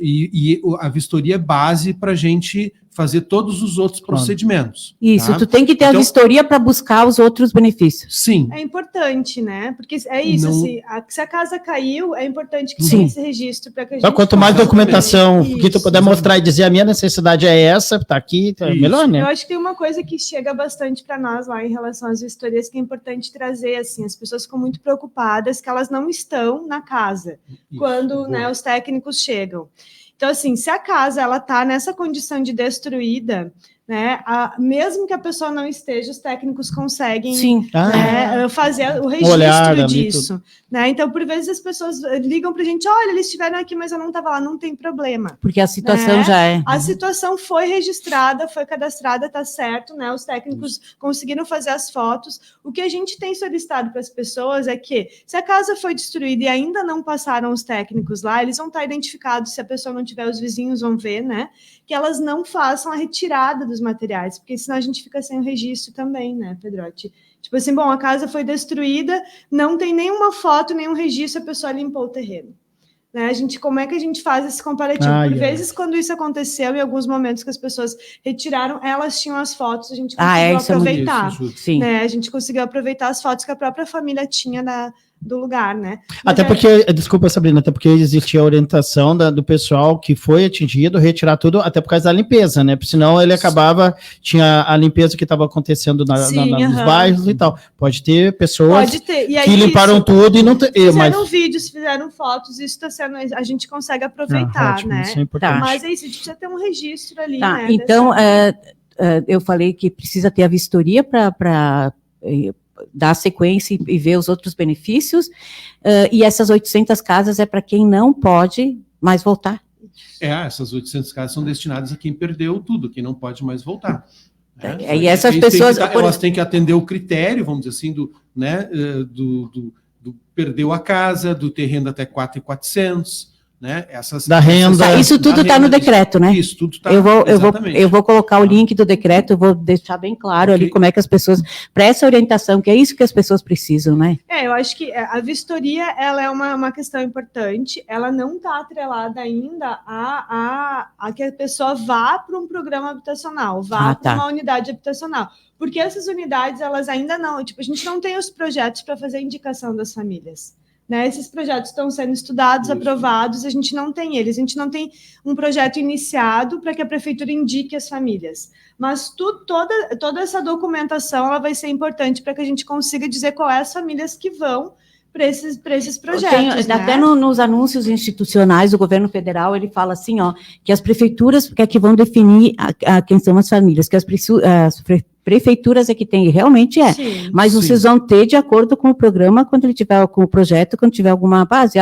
E a vistoria é base para a gente fazer todos os outros procedimentos. Isso, tá? Tu tem que ter a vistoria para buscar os outros benefícios. Sim. É importante, né? Porque é isso, assim, se a casa caiu, é importante que tenha esse registro para que a gente... Então, quanto mais documentação que tu puder mostrar e dizer a minha necessidade é essa, tá aqui, é melhor, né? Eu acho que tem uma coisa que chega bastante para nós lá em relação às vistorias que é importante trazer, assim, as pessoas ficam muito preocupadas que elas não estão na casa quando, né, os técnicos chegam. Então, assim, se a casa ela está nessa condição de destruída, né? Mesmo que a pessoa não esteja, os técnicos conseguem fazer o registro disso, né? Então, por vezes as pessoas ligam para a gente, olha, eles estiveram aqui, mas eu não estava lá, não tem problema. Porque a situação já é. A situação foi registrada, foi cadastrada, tá certo, né? Os técnicos conseguiram fazer as fotos. O que a gente tem solicitado para as pessoas é que, se a casa foi destruída e ainda não passaram os técnicos lá, eles vão estar identificados, se a pessoa não tiver, os vizinhos vão ver, né? Que elas não façam a retirada dos materiais, porque senão a gente fica sem o registro também, né, Pedrotti? Tipo assim, bom, a casa foi destruída, não tem nenhuma foto, nenhum registro, a pessoa limpou o terreno. Né? Como é que a gente faz esse comparativo? Por vezes, quando isso aconteceu, em alguns momentos que as pessoas retiraram, elas tinham as fotos, a gente conseguiu aproveitar. Né? A gente conseguiu aproveitar as fotos que a própria família tinha do lugar, né? Até porque, desculpa, Sabrina, até porque existia a orientação do pessoal que foi atingido, retirar tudo, até por causa da limpeza, né? Porque senão ele acabava, tinha a limpeza que estava acontecendo nos bairros e tal. Pode ter pessoas que limparam tudo e não... Fizeram vídeos, fizeram fotos, isso está sendo... A gente consegue aproveitar, ótimo, né? Isso é importante. Mas é isso, a gente precisa ter um registro ali, né? Então, eu falei que precisa ter a vistoria para dar sequência e ver os outros benefícios, e essas 800 casas é para quem não pode mais voltar. Essas 800 casas são destinadas a quem perdeu tudo, quem não pode mais voltar. E essas pessoas... Elas têm que atender o critério, vamos dizer assim, do perdeu a casa, do terreno até 4.400, né? Da renda. Isso tudo está no decreto, né? Isso tudo está. Eu vou colocar o link do decreto, eu vou deixar bem claro ali como é que as pessoas, para essa orientação, que é isso que as pessoas precisam, né? Eu acho que a vistoria, ela é uma questão importante, ela não está atrelada ainda a que a pessoa vá para um programa habitacional, vá para uma unidade habitacional. Porque essas unidades, elas ainda não, a gente não tem os projetos para fazer a indicação das famílias. Né, esses projetos estão sendo estudados, aprovados, a gente não tem eles, a gente não tem um projeto iniciado para que a prefeitura indique as famílias. Mas toda essa documentação ela vai ser importante para que a gente consiga dizer qual é as famílias que vão para esses projetos. Até nos anúncios institucionais do governo federal, ele fala assim, que as prefeituras que vão definir quem são as famílias, que as prefeituras é que tem, realmente Sim, mas vocês vão ter de acordo com o programa, quando ele tiver com o projeto, quando tiver alguma base,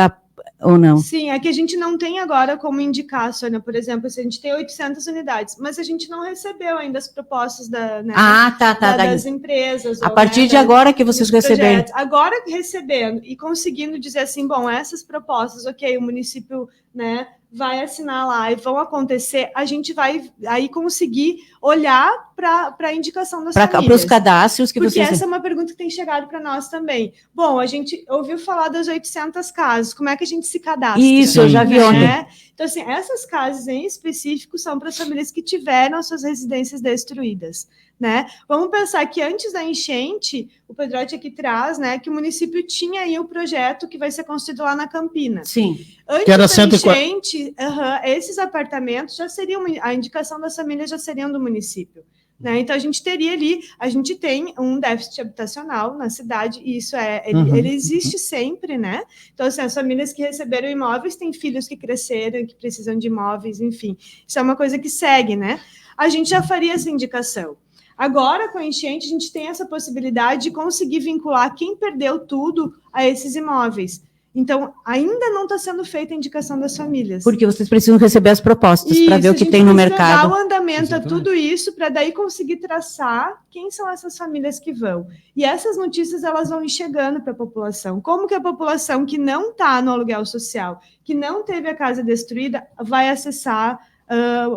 ou não? Sim, é que a gente não tem agora como indicar, Sônia, por exemplo, se a gente tem 800 unidades, mas a gente não recebeu ainda as propostas das empresas. A partir de agora que vocês receberem. Agora recebendo e conseguindo dizer assim, bom, essas propostas, ok, o município, né, vai assinar lá e vão acontecer, a gente vai aí conseguir olhar para a indicação das famílias. Para os cadastros que porque vocês... essa é uma pergunta que tem chegado para nós também. Bom, a gente ouviu falar das 800 casas, como é que a gente se cadastra? Isso, eu já vi ontem. Então, assim, essas casas em específico são para as famílias que tiveram as suas residências destruídas, né? Vamos pensar que antes da enchente, o Pedrotti aqui traz, né, que o município tinha aí o projeto que vai ser construído lá na Campina. Sim. Antes da enchente, esses apartamentos já seriam, a indicação das famílias já seriam do município. Né? Então, a gente tem um déficit habitacional na cidade, e isso ele existe sempre, né? Então, assim, as famílias que receberam imóveis têm filhos que cresceram, que precisam de imóveis, enfim. Isso é uma coisa que segue, né? A gente já faria essa indicação. Agora, com a enchente, a gente tem essa possibilidade de conseguir vincular quem perdeu tudo a esses imóveis. Então, ainda não está sendo feita a indicação das famílias. Porque vocês precisam receber as propostas para ver o que tem no mercado. Dar o andamento a tudo isso, para daí conseguir traçar quem são essas famílias que vão. E essas notícias, elas vão ir chegando para a população. Como que a população que não está no aluguel social, que não teve a casa destruída, vai acessar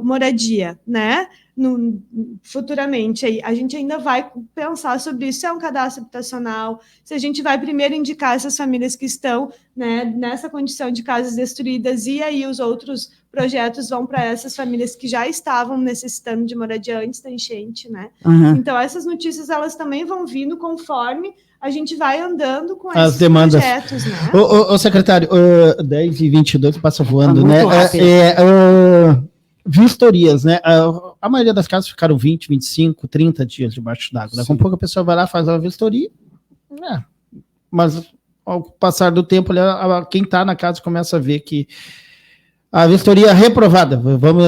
moradia, né? Futuramente, aí, a gente ainda vai pensar sobre isso, se é um cadastro habitacional, se a gente vai primeiro indicar essas famílias que estão, né, nessa condição de casas destruídas, e aí os outros projetos vão para essas famílias que já estavam necessitando de moradia antes da enchente, né? Então, essas notícias, elas também vão vindo conforme a gente vai andando com as esses demandas. Projetos, né? Ô, secretário, 10h22 passa voando, né? Vistorias, né? A maioria das casas ficaram 20, 25, 30 dias debaixo d'água. Daqui a pouco a pessoa vai lá, faz uma vistoria, mas ao passar do tempo, quem está na casa começa a ver que A vistoria reprovada.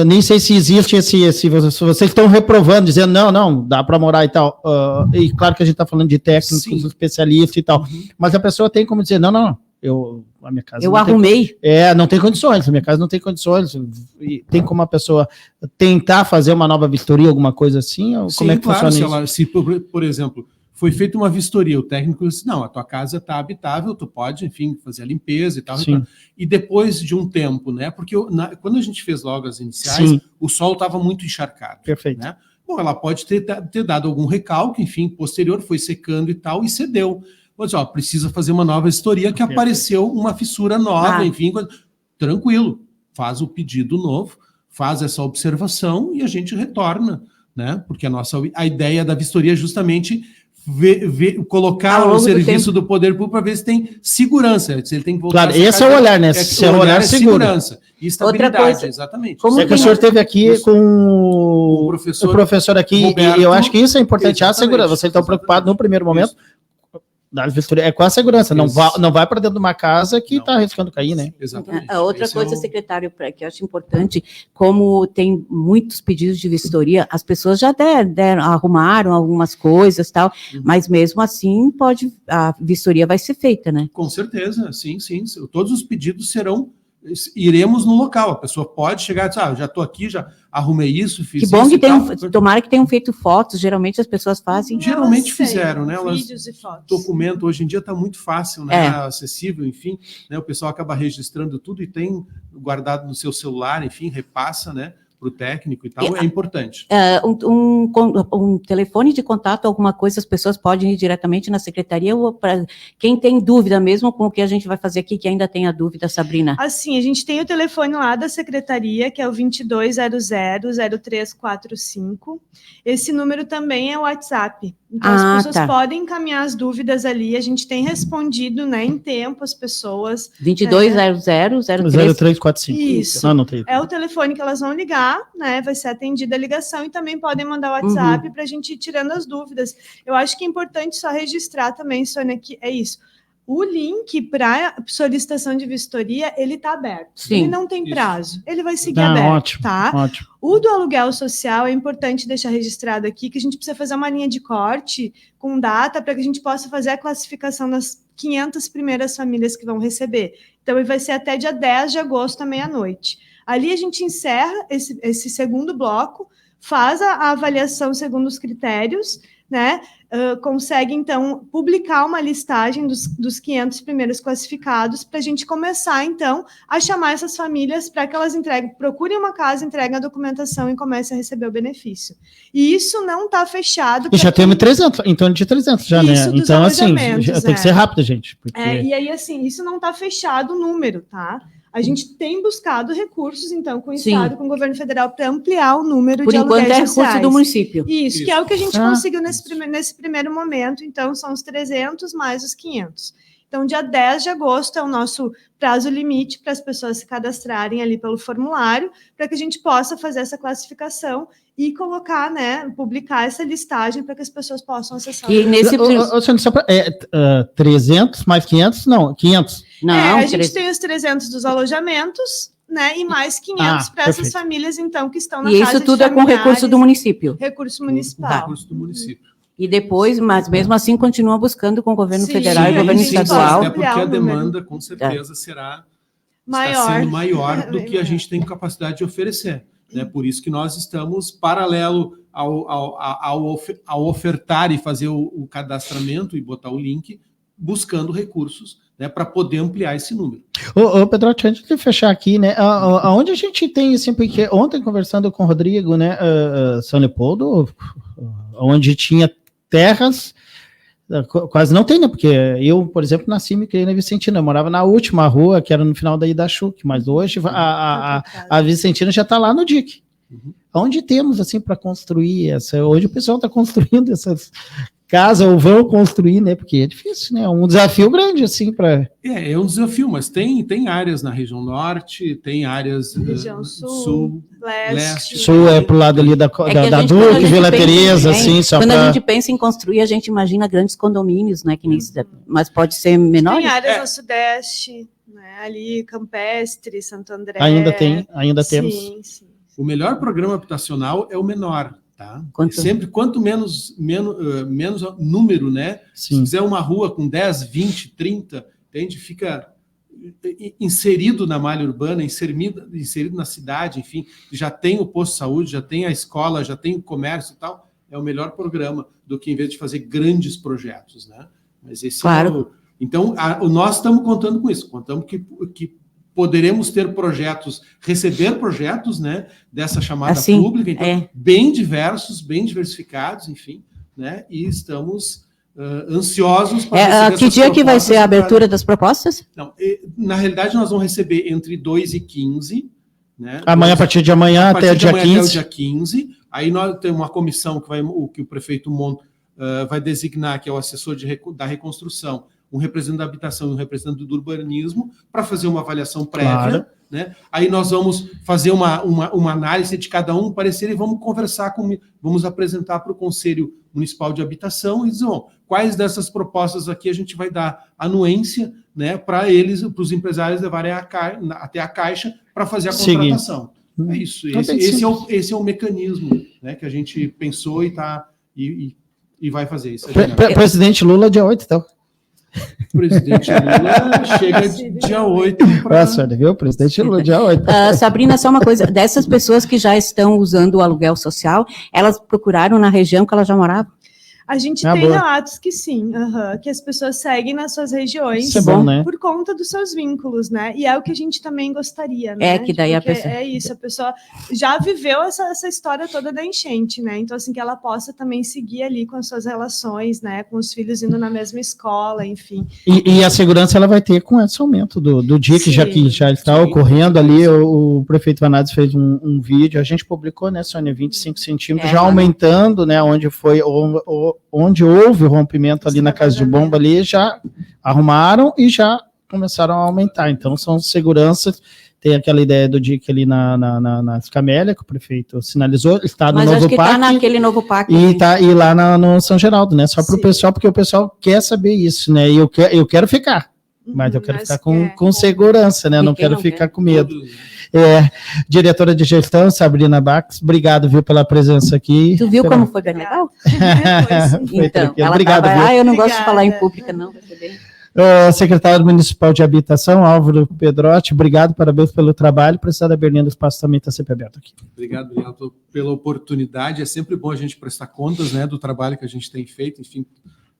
Nem sei se existe se vocês estão reprovando, dizendo não, dá para morar e tal. E claro que a gente está falando de técnicos, especialistas e tal. Mas a pessoa tem como dizer, não, a minha casa. Eu arrumei. Não tem condições, a minha casa não tem condições. E tem como a pessoa tentar fazer uma nova vistoria, alguma coisa assim? Ou como é que funciona isso? Se, por exemplo, foi feita uma vistoria, o técnico disse, não, a tua casa está habitável, tu pode, enfim, fazer a limpeza e tal. E depois de um tempo, né? Porque quando a gente fez logo as iniciais, o solo estava muito encharcado. Perfeito. Né? Bom, ela pode ter dado algum recalque, enfim, posterior, foi secando e tal, e cedeu. Mas, precisa fazer uma nova vistoria, que apareceu uma fissura nova, enfim, tranquilo. Faz o pedido novo, faz essa observação e a gente retorna, né? Porque a ideia da vistoria é justamente colocar o serviço do poder público para ver se tem segurança, se ele tem que voltar. Claro, esse é o olhar, né? Se o olhar é segurança e estabilidade, outra coisa, exatamente. Como que o senhor esteve aqui com o professor aqui, Roberto, e eu acho que isso é importante, a segurança. Vocês estão preocupados no primeiro momento da vistoria, com a segurança, não vai para dentro de uma casa que está arriscando cair, né? Exatamente. A outra coisa, secretário, que eu acho importante, como tem muitos pedidos de vistoria, as pessoas já arrumaram algumas coisas, tal, mas mesmo assim a vistoria vai ser feita, né? Com certeza, sim. Todos os pedidos iremos no local, a pessoa pode chegar e dizer, já estou aqui, já arrumei isso, fiz isso. Que bom que tomara que tenham feito fotos, geralmente as pessoas fazem. Geralmente fizeram, né? Vídeos e fotos. Documento, hoje em dia está muito fácil, né? Acessível, enfim, né? O pessoal acaba registrando tudo e tem guardado no seu celular, enfim, repassa, né? Para o técnico e tal, é importante. Um telefone de contato, alguma coisa, as pessoas podem ir diretamente na secretaria, ou para quem tem dúvida, mesmo com o que a gente vai fazer aqui, que ainda tem a dúvida, Sabrina? Assim, a gente tem o telefone lá da secretaria, que é o 2200-0345. Esse número também é o WhatsApp. Então, as pessoas podem encaminhar as dúvidas ali, a gente tem respondido, né, em tempo as pessoas. 2200-0345. Isso. É o telefone que elas vão ligar, né, vai ser atendida a ligação, e também podem mandar o WhatsApp para a gente ir tirando as dúvidas. Eu acho que é importante só registrar também, Sônia, que é isso. O link para solicitação de vistoria, ele está aberto. Sim. Ele não tem prazo. Ele vai seguir aberto, ótimo, tá? Ótimo. O do aluguel social, é importante deixar registrado aqui que a gente precisa fazer uma linha de corte com data para que a gente possa fazer a classificação das 500 primeiras famílias que vão receber. Então, ele vai ser até dia 10 de agosto, à meia-noite. Ali a gente encerra esse segundo bloco, faz a avaliação segundo os critérios, né? Consegue, então, publicar uma listagem dos 500 primeiros classificados para a gente começar, então, a chamar essas famílias para que elas procurem uma casa, entreguem a documentação e comecem a receber o benefício. E isso não está fechado. E já temos 300, em torno de 300 já, né? Então, assim, tem que ser rápido, gente. Porque... e aí, assim, isso não está fechado o número, tá? A gente tem buscado recursos, então, com o Estado, com o governo federal, para ampliar o número de aluguéis sociais. Por enquanto é recurso do município. Isso, que é o que a gente conseguiu nesse primeiro momento. Então, são os 300 mais os 500. Então, dia 10 de agosto é o nosso prazo limite para as pessoas se cadastrarem ali pelo formulário, para que a gente possa fazer essa classificação e colocar, né, publicar essa listagem para que as pessoas possam acessar. E nesse 300 mais 500? Não, 500. Não, a gente tem os 300 dos alojamentos, né, e mais 500 para essas famílias, então, que estão na casa de familiares. E isso tudo é com recurso do município? Recurso municipal. Recurso do município. E depois, mas mesmo assim, continua buscando com o governo federal e o governo estadual. Até porque a demanda, com certeza, está sendo maior do que a gente tem capacidade de oferecer. Né? Por isso que nós estamos, paralelo ao ofertar e fazer o cadastramento e botar o link, buscando recursos, né, para poder ampliar esse número. Pedro, antes de fechar aqui, né, aonde a gente tem, assim, porque ontem conversando com o Rodrigo, né, São Leopoldo, onde tinha terras, quase não tem, né, porque eu, por exemplo, nasci e me criei na Vicentina, eu morava na última rua, que era no final da Idachuc, mas hoje a Vicentina já está lá no DIC. Onde temos, assim, para construir hoje o pessoal está construindo essas casas, ou vão construir, né, porque é difícil, né, é um desafio grande, assim, para... É um desafio, mas tem áreas na região norte, tem áreas... Região sul, leste. Sul é pro lado ali da Duque, Vila Teresa, assim, só quando a gente pensa em construir, a gente imagina grandes condomínios, né, mas pode ser menor. Tem áreas no sudeste, né? Ali, Campestre, Santo André. Ainda temos. Sim. O melhor programa habitacional é o menor, tá? Quanto menos número, né? Sim. Se fizer uma rua com 10, 20, 30, a gente fica inserido na malha urbana, inserido na cidade, enfim, já tem o posto de saúde, já tem a escola, já tem o comércio e tal, é o melhor programa do que em vez de fazer grandes projetos, né? Mas esse então, nós estamos contando com isso, contamos que poderemos ter projetos, receber projetos, né, dessa chamada pública, então, bem diversos, bem diversificados, enfim, né, e estamos ansiosos para que dia que vai ser a abertura das propostas? Não, na realidade, nós vamos receber entre 2 e 15, né? Amanhã, a partir de amanhã até o dia 15. Até o dia 15. Aí nós temos uma comissão que o prefeito vai designar, que é o assessor da reconstrução, um representante da habitação e um representante do urbanismo, para fazer uma avaliação prévia. Claro. Né? Aí nós vamos fazer uma análise de cada um, parecer, e vamos conversar vamos apresentar para o Conselho Municipal de Habitação e dizer, quais dessas propostas aqui a gente vai dar anuência, né, para os empresários levarem até a Caixa para fazer a contratação. É isso. Esse é o mecanismo, né, que a gente pensou e vai fazer isso. Presidente Lula, dia 8, então. O presidente Lula chega dia 8 para... Nossa, viu? O presidente Lula, dia 8. Sabrina, só uma coisa. Dessas pessoas que já estão usando o aluguel social, elas procuraram na região que elas já moravam? A gente tem relatos que sim, que as pessoas seguem nas suas regiões por conta dos seus vínculos, né? E é o que a gente também gostaria, né? Que daí a pessoa... É isso, a pessoa já viveu essa história toda da enchente, né? Então, assim, que ela possa também seguir ali com as suas relações, né? Com os filhos indo na mesma escola, enfim. E a segurança ela vai ter com esse aumento do dia que já está ocorrendo ali. O prefeito Vanades fez um vídeo, a gente publicou, né, Sônia, 25 centímetros, já aumentando, né, onde houve o rompimento ali na casa de bomba, ali já arrumaram e já começaram a aumentar. Então, são seguranças. Tem aquela ideia do DIC ali na Camélia, que o prefeito sinalizou, está no novo parque. Mas acho que está naquele novo parque. E lá no São Geraldo, né? Só para o pessoal, porque o pessoal quer saber isso, né? E eu quero ficar, mas eu quero ficar com segurança, né? Não quero ficar com medo. Diretora de gestão, Sabrina Bax, obrigado, viu, pela presença aqui. Tu viu como foi bem legal? Então, obrigado, eu não gosto de falar em pública, não. Secretário Municipal de Habitação, Álvaro Pedrotti, obrigado, parabéns pelo trabalho. Precisar da Berlinda, o espaço também está sempre aberto aqui. Obrigado pela oportunidade. É sempre bom a gente prestar contas, né, do trabalho que a gente tem feito, enfim.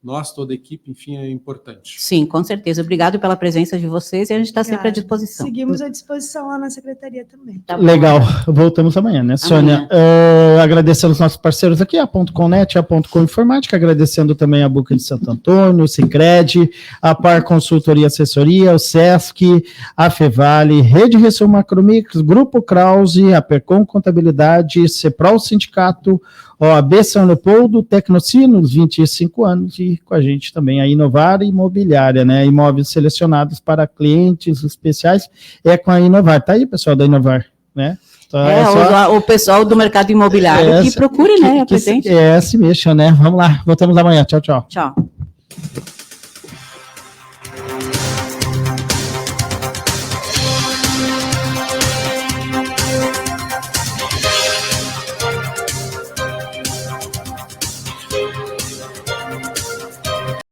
Nós, toda a equipe, enfim, é importante. Sim, com certeza. Obrigado pela presença de vocês e a gente está sempre à disposição. Seguimos à disposição lá na secretaria também. Tá legal. Voltamos amanhã, né, Sônia? Agradecendo os nossos parceiros aqui, a .com.net, a .com Informática, agradecendo também a Buca de Santo Antônio, o Sicredi, a Par Consultoria e Assessoria, o Sesc, a Fevale, Rede Resul Macromix, Grupo Krause, a Percom Contabilidade, Ceprol Sindicato, OAB São Leopoldo, Tecnocinos, 25 anos, e com a gente também a Inovar Imobiliária, né? Imóveis selecionados para clientes especiais, com a Inovar. Tá aí, pessoal da Inovar, né? Então, o pessoal do mercado imobiliário que procure, né? Se mexa, né? Vamos lá, voltamos amanhã. Tchau, tchau. Tchau.